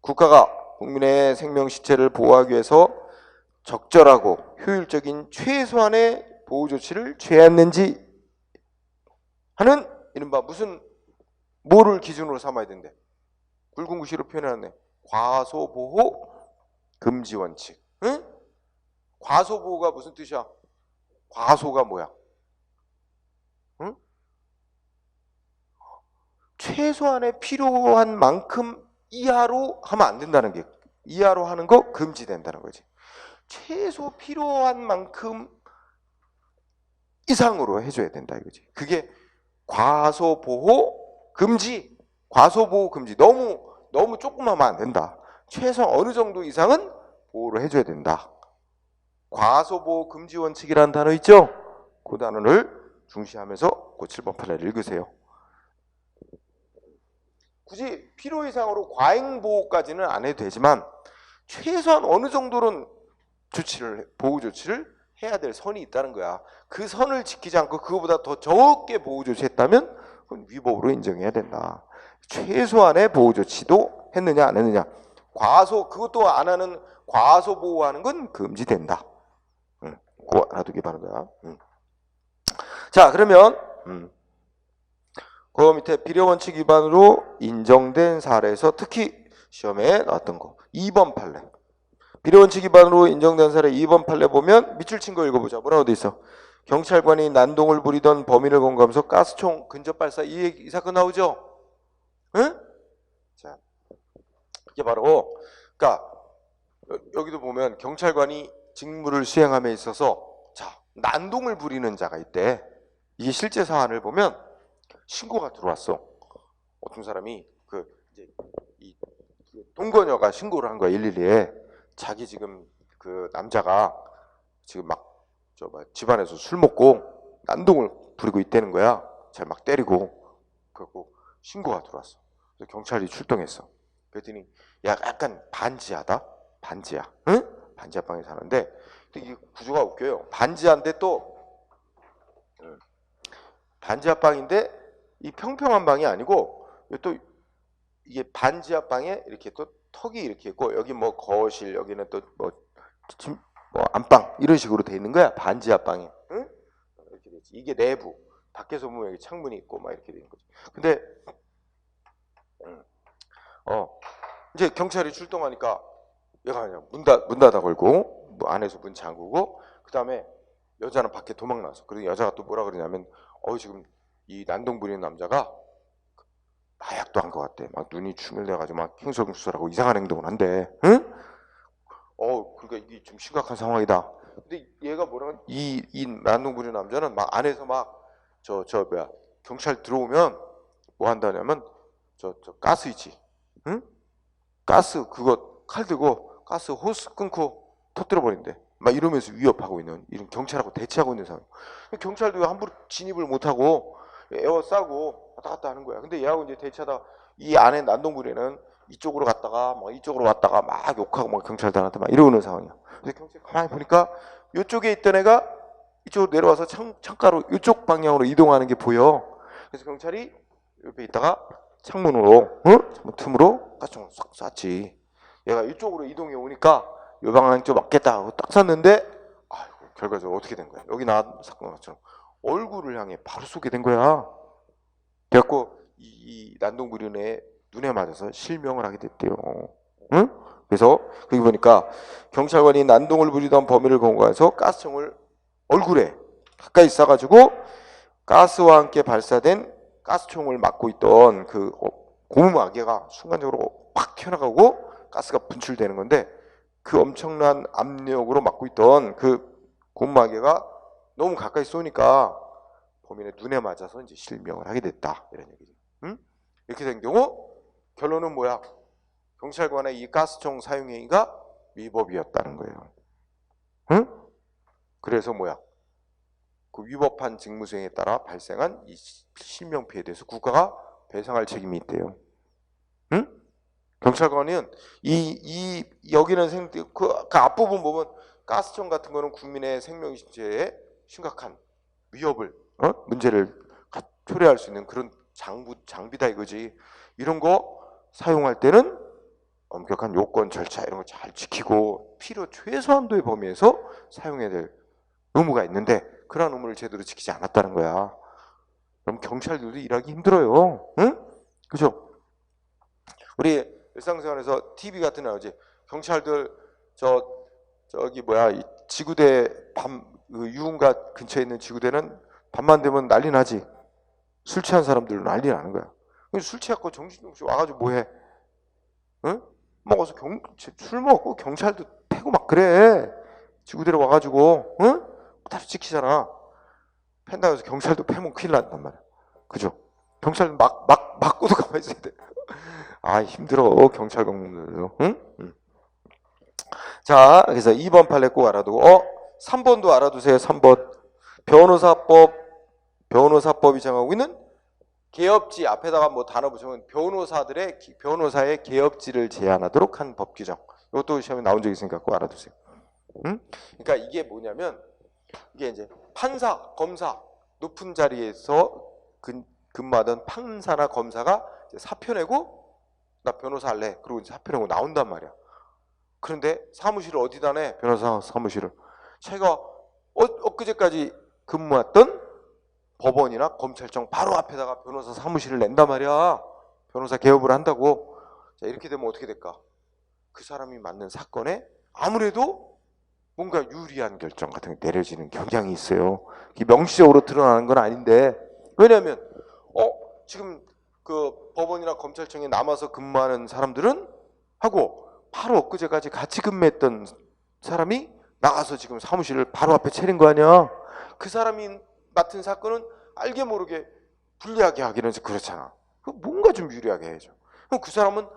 Speaker 1: 국가가 국민의 생명, 신체를 보호하기 위해서 적절하고 효율적인 최소한의 보호 조치를 취했는지 하는 이른바 무슨 뭐를 기준으로 삼아야 된대. 굵은 글씨로 표현해놨네. 과소보호 금지 원칙. 응? 과소보호가 무슨 뜻이야? 과소가 뭐야? 응? 최소한의 필요한 만큼 이하로 하면 안 된다는 게, 이하로 하는 거 금지된다는 거지. 최소 필요한 만큼 이상으로 해줘야 된다 이거지. 그게 과소보호 금지. 과소보호 금지. 너무 조금 하면 안 된다. 최소 어느 정도 이상은 보호를 해줘야 된다. 과소보호 금지 원칙이라는 단어 있죠? 그 단어를 중시하면서 그 7번 판례를 읽으세요. 굳이 필요 이상으로 과잉 보호까지는 안 해도 되지만 최소한 어느 정도는 보호 조치를 해야 될 선이 있다는 거야. 그 선을 지키지 않고 그거보다 더 적게 보호 조치했다면 그건 위법으로 인정해야 된다. 최소한의 보호 조치도 했느냐 안 했느냐. 그것도 안 하는 과소 보호하는 건 금지된다. 그거 알아두기 바란다. 자, 그러면 그 밑에 비례 원칙 위반으로 인정된 사례에서 특히 시험에 나왔던 거 2번 판례. 비례 원칙 위반으로 인정된 사례 2번 판례 보면 밑줄 친 거 읽어보자. 뭐라고 돼 있어? 경찰관이 난동을 부리던 범인을 검거하면서 가스총 근접 발사 이 사건 나오죠? 응? 자, 이게 바로 그러니까 여기도 보면 경찰관이 직무를 수행함에 있어서 자 난동을 부리는 자가 있대. 이게 실제 사안을 보면 신고가 들어왔어. 어떤 사람이 이제 동거녀가 신고를 한 거야 112에. 자기 지금 그 남자가 지금 막 집안에서 술 먹고 난동을 부리고 있다는 거야. 잘 막 때리고. 그래갖고 신고가 들어왔어. 그래서 경찰이 출동했어. 그랬더니 야 약간 반지하다. 반지하. 응? 반지하방에 사는데 이게 구조가 웃겨요. 반지하인데 또 반지하방인데 이 평평한 방이 아니고 또 이게 반지하방에 이렇게 또 턱이 이렇게 있고 여기 뭐 거실 여기는 또 뭐 안방 이런 식으로 돼 있는 거야. 반지하방에. 응? 이렇게 되지. 이게 내부. 밖에서 보면 여기 창문이 있고 막 이렇게 되는 거지. 근데 이제 경찰이 출동하니까 얘가 그냥 문 닫아 걸고 뭐 안에서 문 잠그고 그다음에 여자는 밖에 도망 나서. 그리고 여자가 또 뭐라 그러냐면 지금 이 난동 부리는 남자가 마약도 한 것 같대. 막 눈이 충혈돼가지고 막 킹설경술하고 이상한 행동을 한대. 응? 그러니까 이게 좀 심각한 상황이다. 근데 얘가 이 난동 부리는 남자는 막 안에서 막 경찰 들어오면 뭐 한다냐면 저 가스 있지. 응? 가스 그거 칼 들고 가스 호스 끊고 터뜨려 버린대. 막 이러면서 위협하고 있는 이런 경찰하고 대치하고 있는 상황. 경찰도 함부로 진입을 못하고 에워싸고 왔다 갔다 하는 거야. 근데 얘하고 이제 대치하다 이 안에 난동부리는 이쪽으로 갔다가 막 이쪽으로 왔다가 막 욕하고 막 경찰단한테 막 이러는 상황이야. 근데 경찰 가만히 보니까 이쪽에 있던 애가 이쪽으로 내려와서 창가로 이쪽 방향으로 이동하는 게 보여. 그래서 경찰이 옆에 있다가 창문으로 창문 틈으로 가스총을 싹 쐈지. 얘가 이쪽으로 이동해 오니까 이 방향 좀 맞겠다 하고 딱 쐈는데 결과적으로 어떻게 된 거야? 여기 나온 사건처럼 얼굴을 향해 바로 쏘게 된 거야. 그래갖고 이 난동 부리는 애 눈에 맞아서 실명을 하게 됐대요. 응? 그래서 거기 보니까 경찰관이 난동을 부리던 범인을 검거해서 가스총을 얼굴에 가까이 쏴가지고 가스와 함께 발사된 가스총을 맞고 있던 그 고무마개가 순간적으로 확 튀어나가고 가스가 분출되는 건데 그 엄청난 압력으로 맞고 있던 그 고무마개가 너무 가까이 쏘니까 범인의 눈에 맞아서 이제 실명을 하게 됐다. 이런 얘기죠. 응? 이렇게 된 경우 결론은 뭐야? 경찰관의 이 가스총 사용 행위가 위법이었다는 거예요. 응? 그래서 뭐야? 그 위법한 직무수행에 따라 발생한 이 실명피해에 대해서 국가가 배상할 책임이 있대요. 응? 경찰관은 여기는 그 앞부분 보면 가스청 같은 거는 국민의 생명신체에 심각한 위협을 문제를 초래할 수 있는 그런 장비다 이거지. 이런 거 사용할 때는 엄격한 요건 절차 이런 거 잘 지키고 필요 최소한도의 범위에서 사용해야 될 의무가 있는데 그런 의무를 제대로 지키지 않았다는 거야. 그럼 경찰들도 일하기 힘들어요. 응? 그죠? 우리 일상생활에서 TV 같은 데 나오지. 경찰들 저기 뭐야 이 지구대 그 유흥가 근처에 있는 지구대는 밤만 되면 난리 나지. 술 취한 사람들은 난리 나는 거야. 술 취하고 정신없이 와가지고 뭐해? 응? 먹어서 술 먹고 경찰도 패고 막 그래. 지구대로 와가지고 응? 다시 지키잖아. 팬다고 해서 경찰도 패면 큰일 난단 말이야. 그죠? 경찰도 맞고도 가만히 있어야 돼. 아 힘들어 경찰 공무원들도. 응? 응. 자 그래서 2번 판례 꼭 알아두고 3번도 알아두세요. 3번 변호사법이 정하고 있는 개업지 앞에다가 뭐 단어 붙이면 변호사의 개업지를 제한하도록 한 법 규정. 이것도 시험에 나온 적이 있으니까 꼭 알아두세요. 응? 그러니까 이게 뭐냐면 이게 이제 판사, 검사 높은 자리에서 근무하던 판사나 검사가 사표 내고 나 변호사 할래. 그리고 사표 내고 나온단 말이야. 그런데 사무실을 어디다 내? 변호사 사무실을. 자기가 엊그제까지 근무했던 법원이나 검찰청 바로 앞에다가 변호사 사무실을 낸단 말이야. 변호사 개업을 한다고. 자, 이렇게 되면 어떻게 될까? 그 사람이 맞는 사건에 아무래도 뭔가 유리한 결정 같은 게 내려지는 경향이 있어요. 이게 명시적으로 드러나는 건 아닌데 왜냐하면 지금 그 법원이나 검찰청에 남아서 근무하는 사람들은 하고 바로 엊그제까지 같이 근무했던 사람이 나가서 지금 사무실을 바로 앞에 차린 거 아니야. 그 사람이 맡은 사건은 알게 모르게 불리하게 하기는 그렇잖아. 뭔가 좀 유리하게 해야죠. 그럼 그 사람은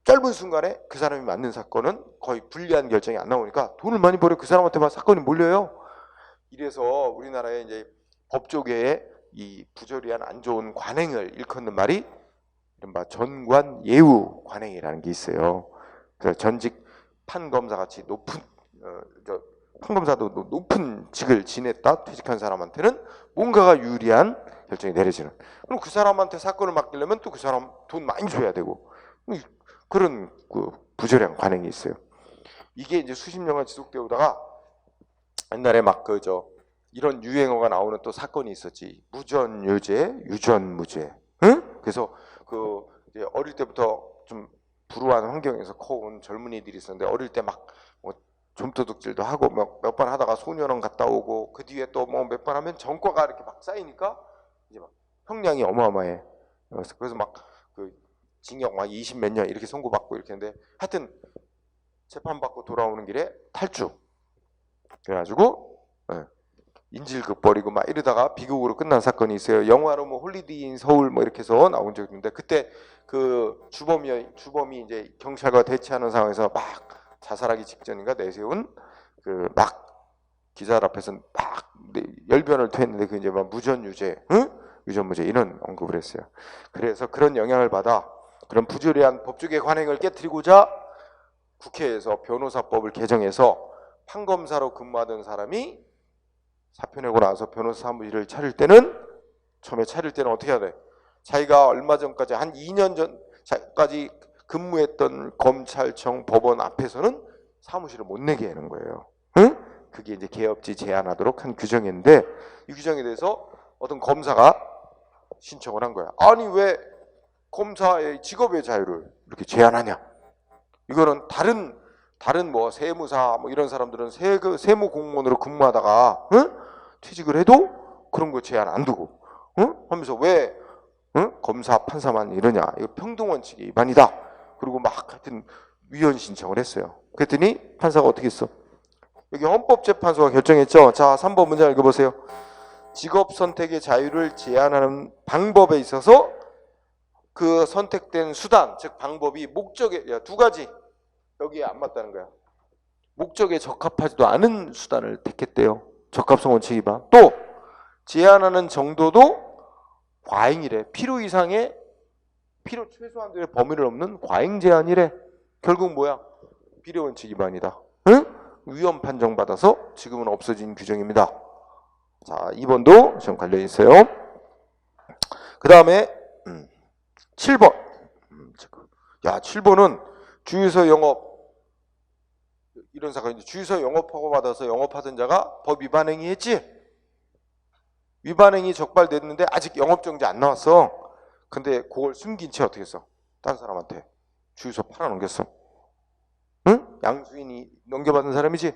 Speaker 1: 짧은 순간에 그 사람이 맞는 사건은 거의 불리한 결정이 안 나오니까 돈을 많이 벌여 그 사람한테만 사건이 몰려요. 이래서 우리나라의 이제 법조계에 이 부조리한 안 좋은 관행을 일컫는 말이 이른바 전관예우 관행이라는 게 있어요. 그래서 전직 판검사 같이 높은 판검사도 높은 직을 지냈다 퇴직한 사람한테는 뭔가가 유리한 결정이 내려지는. 그럼 그 사람한테 사건을 맡기려면 또 그 사람 돈 많이 줘야 되고 그런 그 부조리한 관행이 있어요. 이게 이제 수십 년간 지속되어 오다가 옛날에 막 이런 유행어가 나오는 또 사건이 있었지. 무전유죄, 유전무죄. 응? 그래서 이제 어릴 때부터 좀 불우한 환경에서 커온 젊은이들이 있었는데 어릴 때 막 뭐 좀도둑질도 하고 몇 번 하다가 소년원 갔다 오고 그 뒤에 또 뭐 몇 번 하면 전과가 이렇게 막 쌓이니까 이제 막 형량이 어마어마해. 그래서 막 징역 막 20 몇 년 이렇게 선고받고 이렇게 했는데 하여튼 재판받고 돌아오는 길에 탈주. 그래가지고 인질극 벌이고 막 이러다가 비극으로 끝난 사건이 있어요. 영화로 뭐 홀리데이 인 서울 뭐 이렇게 해서 나온 적이 있는데 그때 그 주범이 이제 경찰과 대치하는 상황에서 막 자살하기 직전인가 내세운 막 기자 앞에서 막 열변을 토했는데 그 이제 막 무전유죄, 유전무죄 이런 언급을 했어요. 그래서 그런 영향을 받아 그런 부조리한 법조계 관행을 깨트리고자 국회에서 변호사법을 개정해서 판검사로 근무하던 사람이 사표 내고 나서 변호사 사무실을 처음에 차릴 때는 어떻게 해야 돼? 자기가 얼마 전까지 한 2년 전까지 근무했던 검찰청 법원 앞에서는 사무실을 못 내게 하는 거예요. 응? 그게 이제 개업지 제한하도록 한 규정인데 이 규정에 대해서 어떤 검사가 신청을 한 거야. 아니 왜 검사의 직업의 자유를 이렇게 제한하냐? 이거는 다른 뭐 세무사 뭐 이런 사람들은 세무 공무원으로 근무하다가 퇴직을 해도 그런 거 제한 안 두고 하면서 왜 검사 판사만 이러냐? 이거 평등원칙의 위반이다. 그리고 막 하여튼 위헌 신청을 했어요. 그랬더니 판사가 어떻게 했어? 여기 헌법재판소가 결정했죠. 자, 3번 문장 읽어보세요. 직업 선택의 자유를 제한하는 방법에 있어서 그 선택된 수단, 즉 방법이 목적에 두 가지. 여기에 안 맞다는 거야. 목적에 적합하지도 않은 수단을 택했대요. 적합성 원칙 위반. 또 제한하는 정도도 과잉이래. 필요 이상의 필요 최소한도의 범위를 넘는 과잉 제한이래. 결국 뭐야? 비례 원칙 위반이다. 응? 위헌 판정받아서 지금은 없어진 규정입니다. 자, 2번도 좀 관련 있어요. 그 다음에 7번. 야, 7번은 주유소 영업 이런 사건인데, 주유소 영업허가 받아서 영업하던 자가 법 위반 행위했지? 위반 행위 적발됐는데 아직 영업정지 안 나왔어. 근데 그걸 숨긴 채 어떻게 했어? 다른 사람한테 주유소 팔아넘겼어. 응? 양수인이 넘겨받은 사람이지?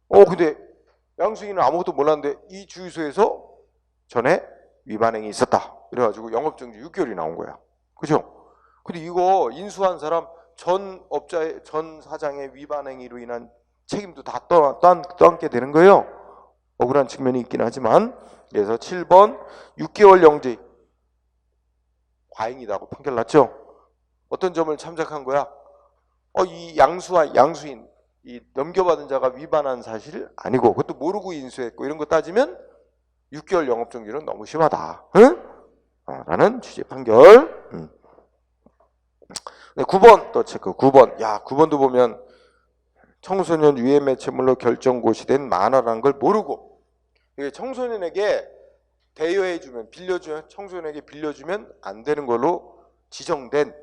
Speaker 1: 근데 양수인은 아무것도 몰랐는데 이 주유소에서 전에 위반 행위 있었다. 그래가지고 영업정지 6개월이 나온 거야. 그죠? 근데 이거 인수한 사람 전 업자의 전 사장의 위반 행위로 인한 책임도 다 떠안게 되는 거예요. 억울한 측면이 있긴 하지만, 그래서 7번 6개월 영지 과잉이다고 판결 났죠. 어떤 점을 참작한 거야? 이 양수인 이 넘겨받은 자가 위반한 사실을 아니고 그것도 모르고 인수했고 이런 거 따지면 6개월 영업정지는 너무 심하다. 응? 라는 취지의 판결. 9번 또 체크. 9번. 야, 9번도 보면 청소년 유해 매체물로 결정 고시된 만화라는 걸 모르고, 이게 청소년에게 대여해주면, 청소년에게 빌려주면 안 되는 걸로 지정된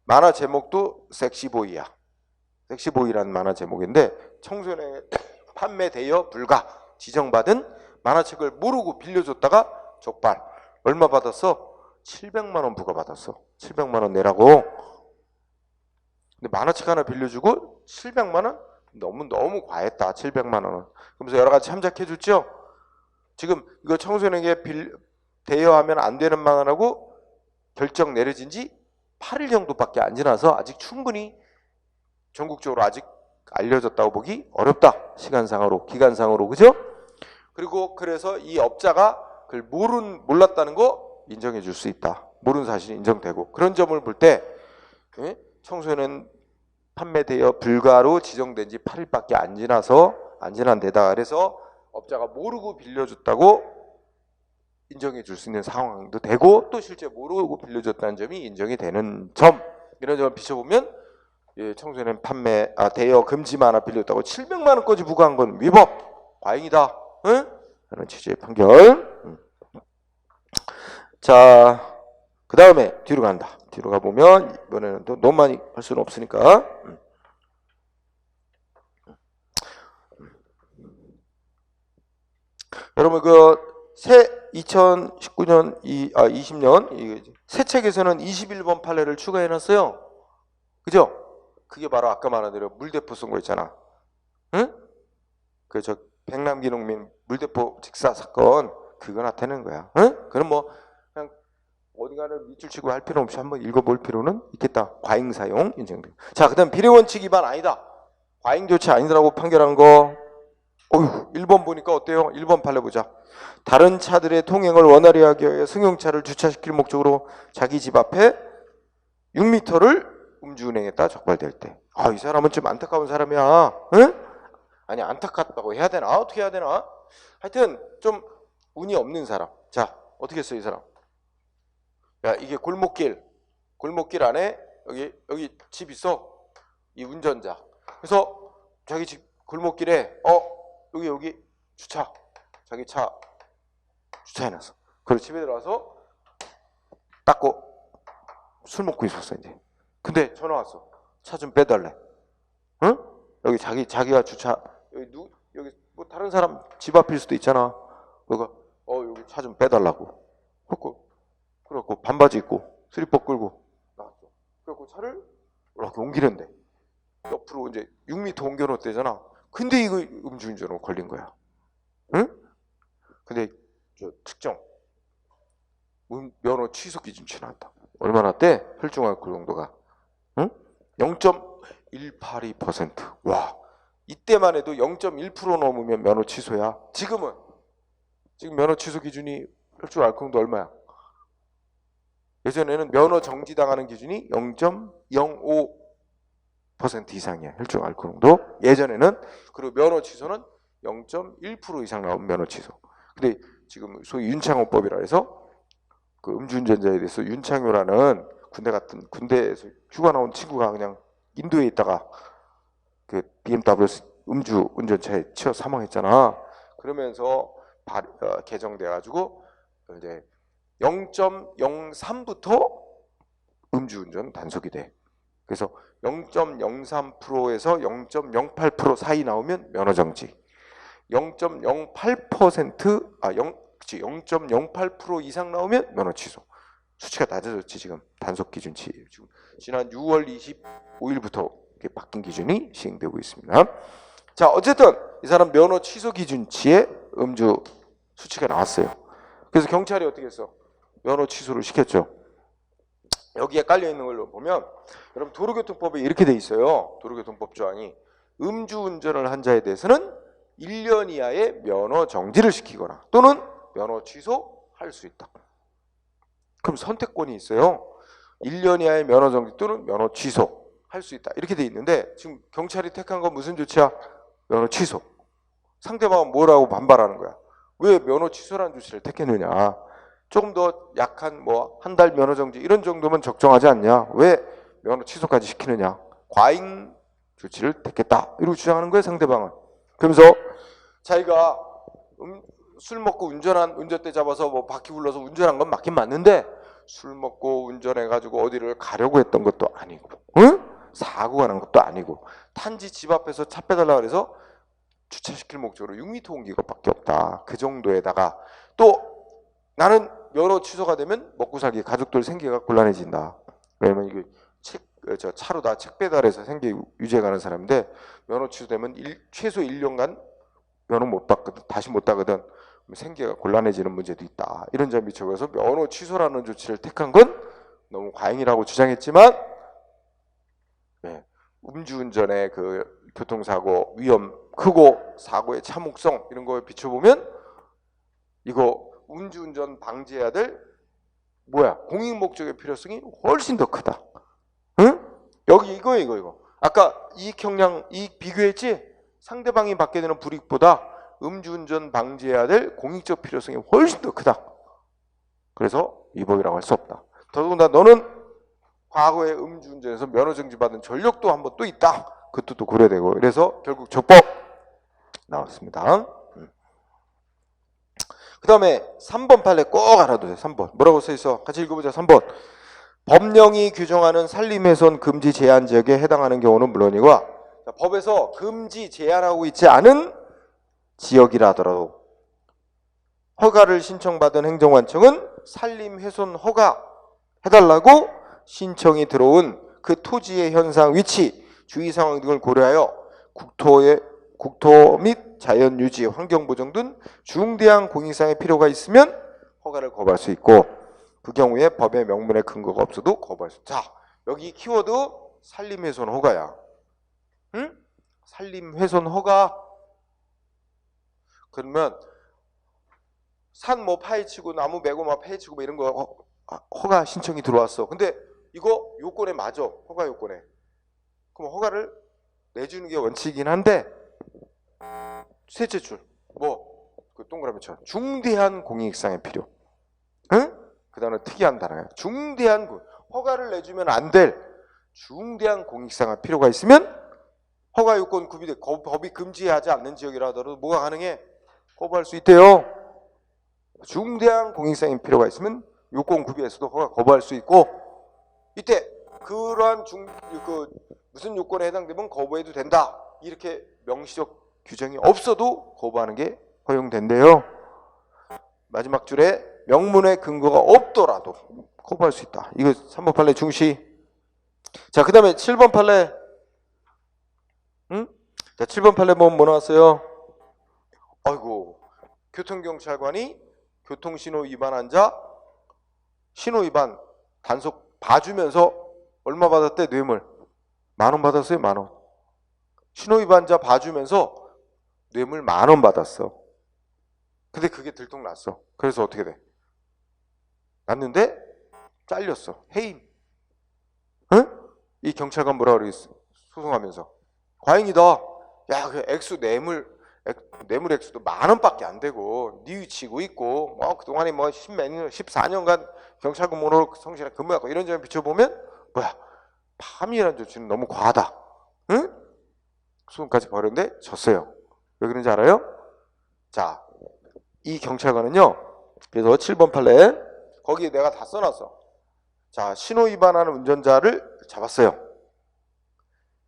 Speaker 1: 만화 제목도 섹시보이야. 섹시보이라는 만화 제목인데, 청소년에게 판매 대여 불가 지정받은 만화책을 모르고 빌려줬다가 적발. 얼마 받았어? 700만 원 부과받았어. 700만 원 내라고. 근데 만화책 하나 빌려주고 700만 원? 너무 과했다. 700만 원은. 그러면서 여러 가지 참작해줬죠. 지금 이거 청소년에게 대여하면 안 되는 만화라고 결정 내려진 지 8일 정도밖에 안 지나서 아직 충분히 전국적으로 아직 알려졌다고 보기 어렵다. 시간상으로, 기간상으로. 그죠? 그리고 그래서 이 업자가 그걸 몰랐다는 거 인정해 줄 수 있다. 모르는 사실이 인정되고, 그런 점을 볼 때 청소년 판매 대여 불가로 지정된 지 8일밖에 안 지난 데다 그래서 업자가 모르고 빌려줬다고 인정해 줄 수 있는 상황도 되고, 또 실제 모르고 빌려줬다는 점이 인정이 되는 점, 이런 점을 비춰보면 청소년 대여 금지만 하나 빌렸다고 700만 원까지 부과한 건 위법, 과잉이다. 응? 라는 취지의 판결. 자, 그 다음에 뒤로 간다. 뒤로 가보면 이번에는 또 너무 많이 할 수는 없으니까. 여러분 새 2019년 20년 새 책에서는 21번 판례를 추가해놨어요. 그죠? 그게 바로 아까 말한 대로 물대포 쏜 거 있잖아. 응? 저 백남기 농민 물대포 직사 사건, 그거 나타내는 거야. 응? 그럼 뭐 그냥 어디가를 밑줄 치고 할 필요 없이 한번 읽어볼 필요는 있겠다. 과잉 사용 인정돼. 자, 그다음 비례 원칙 위반 아니다. 과잉 조치 아니라고 판결한 거. 1번 보니까 어때요? 1번 판례 보자. 다른 차들의 통행을 원활히 하기 위해 승용차를 주차시킬 목적으로 자기 집 앞에 6m를 음주운행했다 적발될 때. 이 사람은 좀 안타까운 사람이야. 응? 아니, 안타깝다고 해야 되나? 어떻게 해야 되나? 하여튼 좀 운이 없는 사람. 자, 어떻게 했어 이 사람? 야, 이게 골목길 안에 여기 집 있어. 이 운전자. 그래서 자기 집 골목길에 여기 자기 차 주차해놨어. 그리고 집에 들어와서 닦고 술 먹고 있었어 이제. 근데 전화 왔어. 차 좀 빼달래. 응? 여기 자기가 주차 여기 뭐 다른 사람 집 앞일 수도 있잖아. 그러니까 여기 차 좀 빼달라고. 그래갖고 반바지 입고 슬리퍼 끌고 나왔어. 그래갖고 차를 이렇게 옮기는데 옆으로 이제 6m 옮겨놓았대잖아. 근데 이거 음주운전으로 걸린 거야. 응? 근데 측정 면허 취소 기준치 나왔다. 얼마나 때? 혈중 알코올 농도가 0.182%. 와, 이때만 해도 0.1% 넘으면 면허 취소야. 지금 면허 취소 기준이 혈중 알코올 농도 얼마야? 예전에는 면허 정지당하는 기준이 0.05 퍼센트 이상이야. 혈중 알코올 농도. 예전에는. 그리고 면허 취소는 0.1% 이상 나오면 면허 취소. 근데 지금 소위 윤창호법이라 해서 그 음주운전자에 대해서 윤창효라는 군대에서 휴가 나온 친구가 그냥 인도에 있다가 그 BMW 음주 운전차에 치여 사망했잖아. 그러면서 개정돼 가지고 이제 0.03부터 음주운전 단속이 돼. 그래서 0.03%에서 0.08% 사이 나오면 면허 정지. 0.08% 이상 나오면 면허 취소. 수치가 낮아졌지 지금 단속 기준치. 지금 지난 6월 25일부터 바뀐 기준이 시행되고 있습니다. 자, 어쨌든 이 사람 면허 취소 기준치에 음주 수치가 나왔어요. 그래서 경찰이 어떻게 했어? 면허 취소를 시켰죠. 여기에 깔려 있는 걸로 보면 여러분 도로교통법에 이렇게 돼 있어요. 도로교통법 조항이 음주운전을 한 자에 대해서는 1년 이하의 면허 정지를 시키거나 또는 면허 취소할 수 있다. 그럼 선택권이 있어요. 1년 이하의 면허 정지 또는 면허 취소할 수 있다. 이렇게 돼 있는데 지금 경찰이 택한 건 무슨 조치야? 면허 취소. 상대방은 뭐라고 반발하는 거야? 왜 면허 취소라는 조치를 택했느냐? 조금 더 약한 뭐 한 달 면허 정지 이런 정도면 적정하지 않냐? 왜 면허 취소까지 시키느냐? 과잉 조치를 택했다. 이러고 주장하는 거예요, 상대방은. 그러면서 자기가 술 먹고 운전대 잡아서 뭐 바퀴 불러서 운전한 건 맞긴 맞는데 술 먹고 운전해가지고 어디를 가려고 했던 것도 아니고, 응? 사고가 난 것도 아니고, 탄지 집 앞에서 차 빼달라 그래서 주차시킬 목적으로 6m 옮긴 것밖에 없다. 그 정도에다가 또 나는 면허 취소가 되면 먹고 살기 가족들 생계가 곤란해진다. 왜냐면 이게 차로 나 책 배달해서 생계 유지해 가는 사람인데 면허 취소되면 최소 1년간 면허 못 받거든. 다시 못 따거든. 생계가 곤란해지는 문제도 있다. 이런 점이 적어서 면허 취소라는 조치를 택한 건 너무 과잉이라고 주장했지만 음주운전의 그 교통사고 위험 크고 사고의 참혹성 이런 거에 비춰보면 이거 음주운전 방지해야 될 공익 목적의 필요성이 훨씬 더 크다. 응? 여기 이거. 아까 이익 형량 이익 비교했지? 상대방이 받게 되는 불이익보다 음주운전 방지해야 될 공익적 필요성이 훨씬 더 크다. 그래서 위법이라고 할 수 없다. 더더군다나 너는 과거에 음주운전에서 면허정지 받은 전력도 한번 또 있다. 그것도 또 고려되고 그래서 결국 적법 나왔습니다. 그 다음에 3번 판례 꼭 알아두세요. 3번 뭐라고 써있어? 같이 읽어보자. 3번 법령이 규정하는 산림훼손 금지 제한 지역에 해당하는 경우는 물론이고 법에서 금지 제한하고 있지 않은 지역이라 하더라도 허가를 신청받은 행정관청은 산림훼손 허가 해달라고 신청이 들어온 그 토지의 현상, 위치, 주의 상황 등을 고려하여 국토 및 자연유지, 환경보정 등 중대한 공익상의 필요가 있으면 허가를 거부할 수 있고 그 경우에 법의 명문의 근거가 없어도 거부할 수 있다. 자, 여기 키워드 산림훼손 허가야. 응? 산림훼손 허가. 그러면 산 뭐 파헤치고 나무 메고 막 파헤치고 뭐 이런 거 허가 신청이 들어왔어. 근데 이거 요건에 맞아. 허가 요건에. 그럼 허가를 내주는 게 원칙이긴 한데 셋째 줄 그 동그라미처럼 중대한 공익상의 필요. 응? 그 단어 특이한 단어야. 중대한 허가를 내주면 안 될 중대한 공익상의 필요가 있으면 허가 요건 구비돼 법이 금지하지 않는 지역이라 하더라도 뭐가 가능해? 거부할 수 있대요. 중대한 공익상의 필요가 있으면 요건 구비해서도 허가 거부할 수 있고 이때 그러한 무슨 요건에 해당되면 거부해도 된다. 이렇게 명시적 규정이 없어도 거부하는 게 허용된대요. 마지막 줄에 명문의 근거가 없더라도 거부할 수 있다. 이거 3번 판례 중시. 자, 그 다음에 7번 판례. 응? 자, 7번 판례 보면 뭐 나왔어요? 아이고, 교통경찰관이 교통신호 위반한 자 신호 위반 단속 봐주면서 얼마 받았대? 뇌물 10,000원 받았어요. 10,000원. 신호 위반자 봐주면서 뇌물 10,000원 받았어. 근데 그게 들통났어. 그래서 어떻게 돼? 났는데 잘렸어. 해임. 응? 이 경찰관 뭐라 그러겠어? 소송하면서. 과잉이다. 야, 그 액수 뇌물 액수도 10,000원밖에 안 되고 뉘우치고 있고 그동안에 뭐 14년간 경찰 근무로 성실하게 근무하고 이런 점에 비춰보면 뭐야, 파면이라는 조치는 너무 과하다. 응? 소송까지 벌였는데 졌어요. 왜 그런지 알아요? 자, 이 경찰관은요, 그래서 7번 판례 거기에 내가 다 써놨어. 자, 신호 위반하는 운전자를 잡았어요.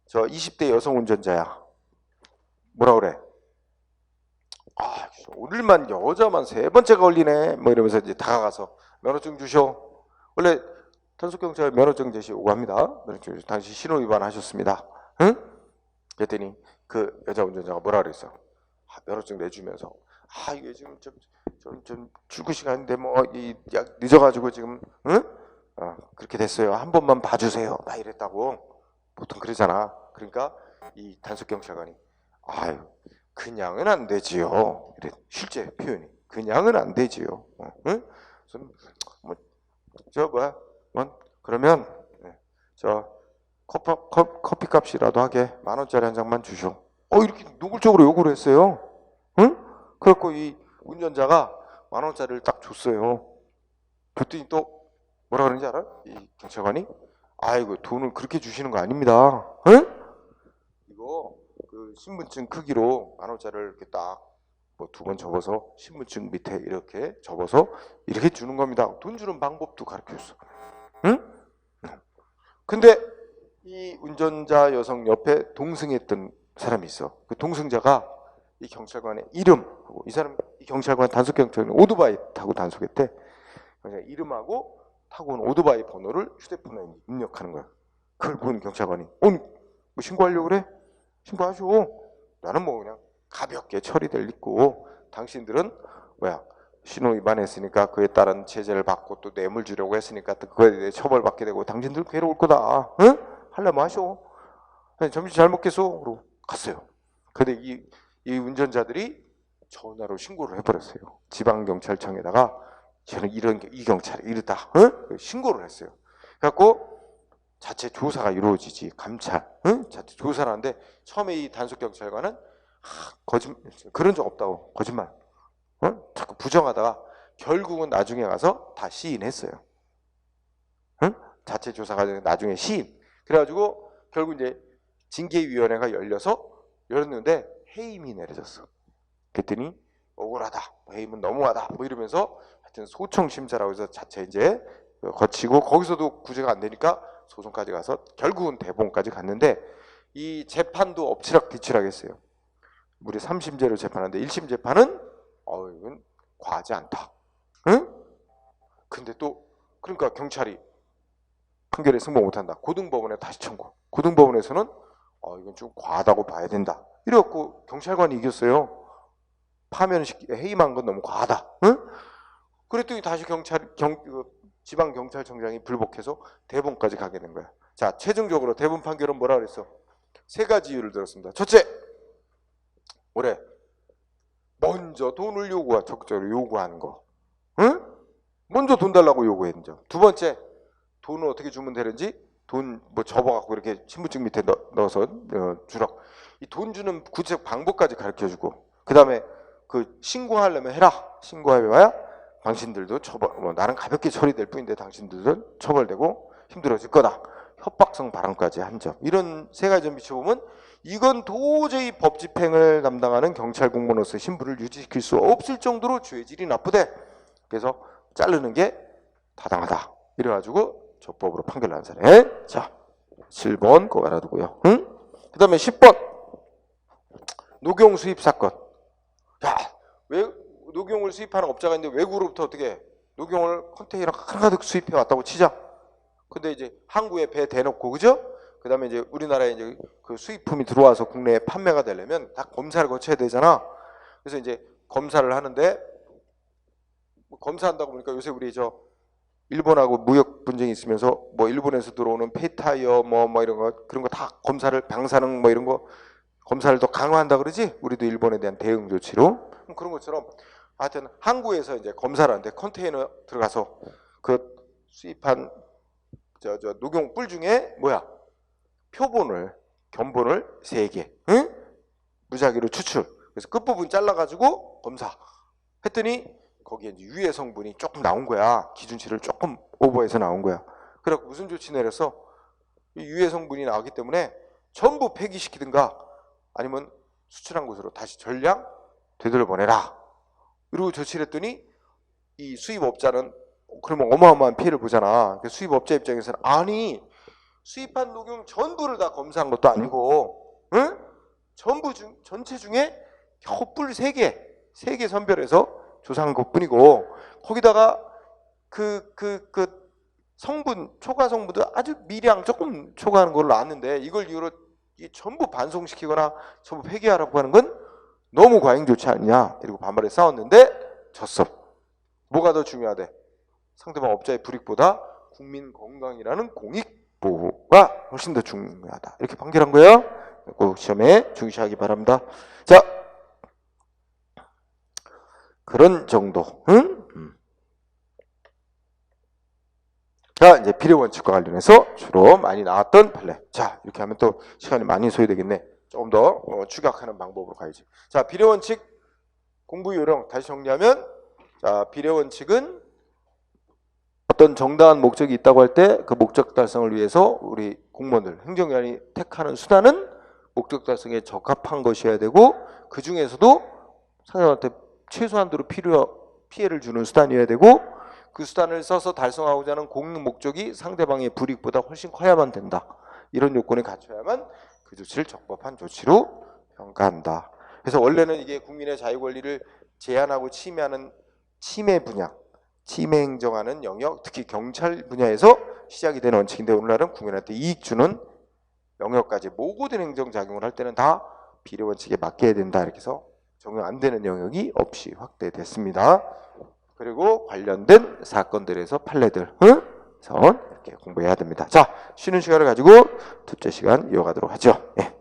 Speaker 1: 저 20대 여성 운전자야. 뭐라 그래? 아, 오늘만 여자만 3번째가 걸리네. 뭐 이러면서 이제 다가가서 면허증 주셔. 원래 단속경찰 면허증 제시 요구합니다. 면허증 주셔. 당신 신호 위반하셨습니다. 응? 그랬더니 그 여자 운전자가 뭐라 그랬어? 면허증 내주면서 이게 지금 좀 출근 시간인데 약 늦어가지고 지금 응? 그렇게 됐어요. 한 번만 봐주세요. 막 이랬다고. 보통 그러잖아. 그러니까 이 단속경찰관이 아유, 그냥은 안 되지요. 이래. 실제 표현이 그냥은 안 되지요. 응? 그러면 저 커피 값이라도 하게 10,000원짜리 한 장만 주쇼. 이렇게 노골적으로 요구를 했어요. 응? 그래갖고 이 운전자가 10,000원짜리를 딱 줬어요. 줬더니 또 뭐라 그러는지 알아? 이 경찰관이 아이고, 돈을 그렇게 주시는 거 아닙니다. 응? 이거 그 신분증 크기로 10,000원짜리를 이렇게 딱 뭐 2번 접어서 신분증 밑에 이렇게 접어서 이렇게 주는 겁니다. 돈 주는 방법도 가르쳐줬어. 응? 근데 이 운전자 여성 옆에 동승했던 사람이 있어. 그 동승자가 이 경찰관의 이름하고 이 경찰관 단속 경찰관 오토바이 타고 단속했대. 이름하고 타고 온 오토바이 번호를 휴대폰에 입력하는 거야. 그걸 본 경찰관이 뭐 신고하려고 그래? 신고하죠. 나는 뭐 그냥 가볍게 처리될 있고 당신들은 신호 위반했으니까 그에 따른 제재를 받고 또 뇌물 주려고 했으니까 또 그거에 대해 처벌받게 되고 당신들 괴로울 거다. 응? 하려면 하쇼. 점심 잘 먹겠소. 그러고 갔어요. 근데 이 운전자들이 전화로 신고를 해버렸어요. 지방경찰청에다가 저는 이 경찰이 이러다 신고를 했어요. 그래갖고 자체 조사가 이루어지지. 감찰 자체 조사를 하는데 처음에 이 단속경찰관은 그런 적 없다고 거짓말 자꾸 부정하다가 결국은 나중에 가서 다 시인했어요. 자체 조사가 나중에 시인. 그래가지고 결국 이제 징계위원회가 열렸는데 해임이 내려졌어. 그랬더니 억울하다, 해임은 너무하다, 이러면서 하여튼 소청 심사라고 해서 자체 이제 거치고 거기서도 구제가 안 되니까 소송까지 가서 결국은 대법원까지 갔는데 이 재판도 엎치락뒤치락 했어요. 우리 3심제로 재판하는데 1심 재판은 이건 과하지 않다. 응? 근데 또 그러니까 경찰이 판결에 승복 못한다. 고등법원에 다시 청구. 고등법원에서는 이건 좀 과하다고 봐야 된다. 이래갖고 경찰관이 이겼어요. 해임한 건 너무 과하다. 응? 그랬더니 다시 지방경찰청장이 불복해서 대법원까지 가게 된 거야. 자, 최종적으로 대법원 판결은 뭐라 그랬어? 3가지 이유를 들었습니다. 첫째, 올해 먼저 돈을 적극적으로 요구하는 거. 응? 먼저 돈 달라고 요구했는 점. 2번째, 돈을 어떻게 주면 되는지 돈 접어갖고 이렇게 신분증 밑에 넣어서 주라고. 이 돈 주는 구체적 방법까지 가르쳐주고, 그 다음에 그 신고하려면 해라. 신고해봐야 당신들도 나는 가볍게 처리될 뿐인데 당신들도 처벌되고 힘들어질 거다. 협박성 발언까지 한 점. 이런 3가지 점 비춰보면 이건 도저히 법 집행을 담당하는 경찰 공무원으로서 신분을 유지시킬 수 없을 정도로 죄질이 나쁘대. 그래서 자르는 게 타당하다. 이래가지고 적법으로 판결 난 사례. 자, 7번 그거 알아두고요. 응? 그 다음에 10번 녹용 수입 사건. 야, 왜 녹용을 수입하는 업자가 있는데 외국으로부터 어떻게 녹용을 컨테이너 하나가득 수입해 왔다고 치자. 근데 이제 항구에 배 대놓고, 그죠? 그 다음에 이제 우리나라에 이제 그 수입품이 들어와서 국내에 판매가 되려면 다 검사를 거쳐야 되잖아. 그래서 이제 검사를 하는데 검사한다고 보니까 요새 우리 일본하고 무역 분쟁이 있으면서 일본에서 들어오는 폐타이어 이런 거 그런 거 다 검사를 방사능 이런 거 검사를 더 강화한다 그러지? 우리도 일본에 대한 대응 조치로. 그런 것처럼 하여튼 항구에서 이제 검사를 하는데 컨테이너 들어가서 그 수입한 녹용 뿔 중에 표본을 견본을 3개, 응? 무작위로 추출. 그래서 끝부분 잘라가지고 검사. 했더니 거기에 이제 유해 성분이 조금 나온 거야. 기준치를 조금 오버해서 나온 거야. 그래서 무슨 조치 내렸어? 이 유해 성분이 나왔기 때문에 전부 폐기시키든가 아니면 수출한 곳으로 다시 전량 되돌려보내라. 이러고 조치를 했더니 이 수입업자는 그러면 어마어마한 피해를 보잖아. 수입업자 입장에서는 아니 수입한 녹용 전부를 다 검사한 것도 아니고, 응? 전체 중에 겨우 뿔 3개 선별해서 조사한 것뿐이고 거기다가 그 성분 초과 성분도 아주 미량 조금 초과하는 걸로 나왔는데 이걸 이유로 전부 반송시키거나 전부 폐기하라고 하는 건 너무 과잉 조치 아니냐 이러고 반발에 싸웠는데 졌어. 뭐가 더 중요하대? 상대방 업자의 불이익보다 국민 건강이라는 공익보호가 훨씬 더 중요하다. 이렇게 판결한 거예요. 꼭 시험에 중시하기 바랍니다. 자, 그런 정도. 응? 자, 이제 비례 원칙과 관련해서 주로 많이 나왔던 판례. 자, 이렇게 하면 또 시간이 많이 소요되겠네. 조금 더 추격하는 방법으로 가야지. 자, 비례 원칙 공부 요령 다시 정리하면, 자, 비례 원칙은 어떤 정당한 목적이 있다고 할 때 그 목적 달성을 위해서 우리 공무원들, 행정기관이 택하는 수단은 목적 달성에 적합한 것이어야 되고 그 중에서도 상대방한테 최소한도로 피해를 주는 수단이어야 되고 그 수단을 써서 달성하고자 하는 공익 목적이 상대방의 불이익보다 훨씬 커야만 된다. 이런 요건을 갖춰야만 그 조치를 적법한 조치로 평가한다. 그래서 원래는 이게 국민의 자유권리를 제한하고 침해하는 침해 분야, 침해 행정하는 영역, 특히 경찰 분야에서 시작이 되는 원칙인데 오늘날은 국민한테 이익 주는 영역까지 모고된 행정작용을 할 때는 다 비례 원칙에 맡겨야 된다. 이렇게 해서 적용 안 되는 영역이 없이 확대됐습니다. 그리고 관련된 사건들에서 판례들, 선 이렇게 공부해야 됩니다. 자, 쉬는 시간을 가지고 둘째 시간 이어가도록 하죠. 예.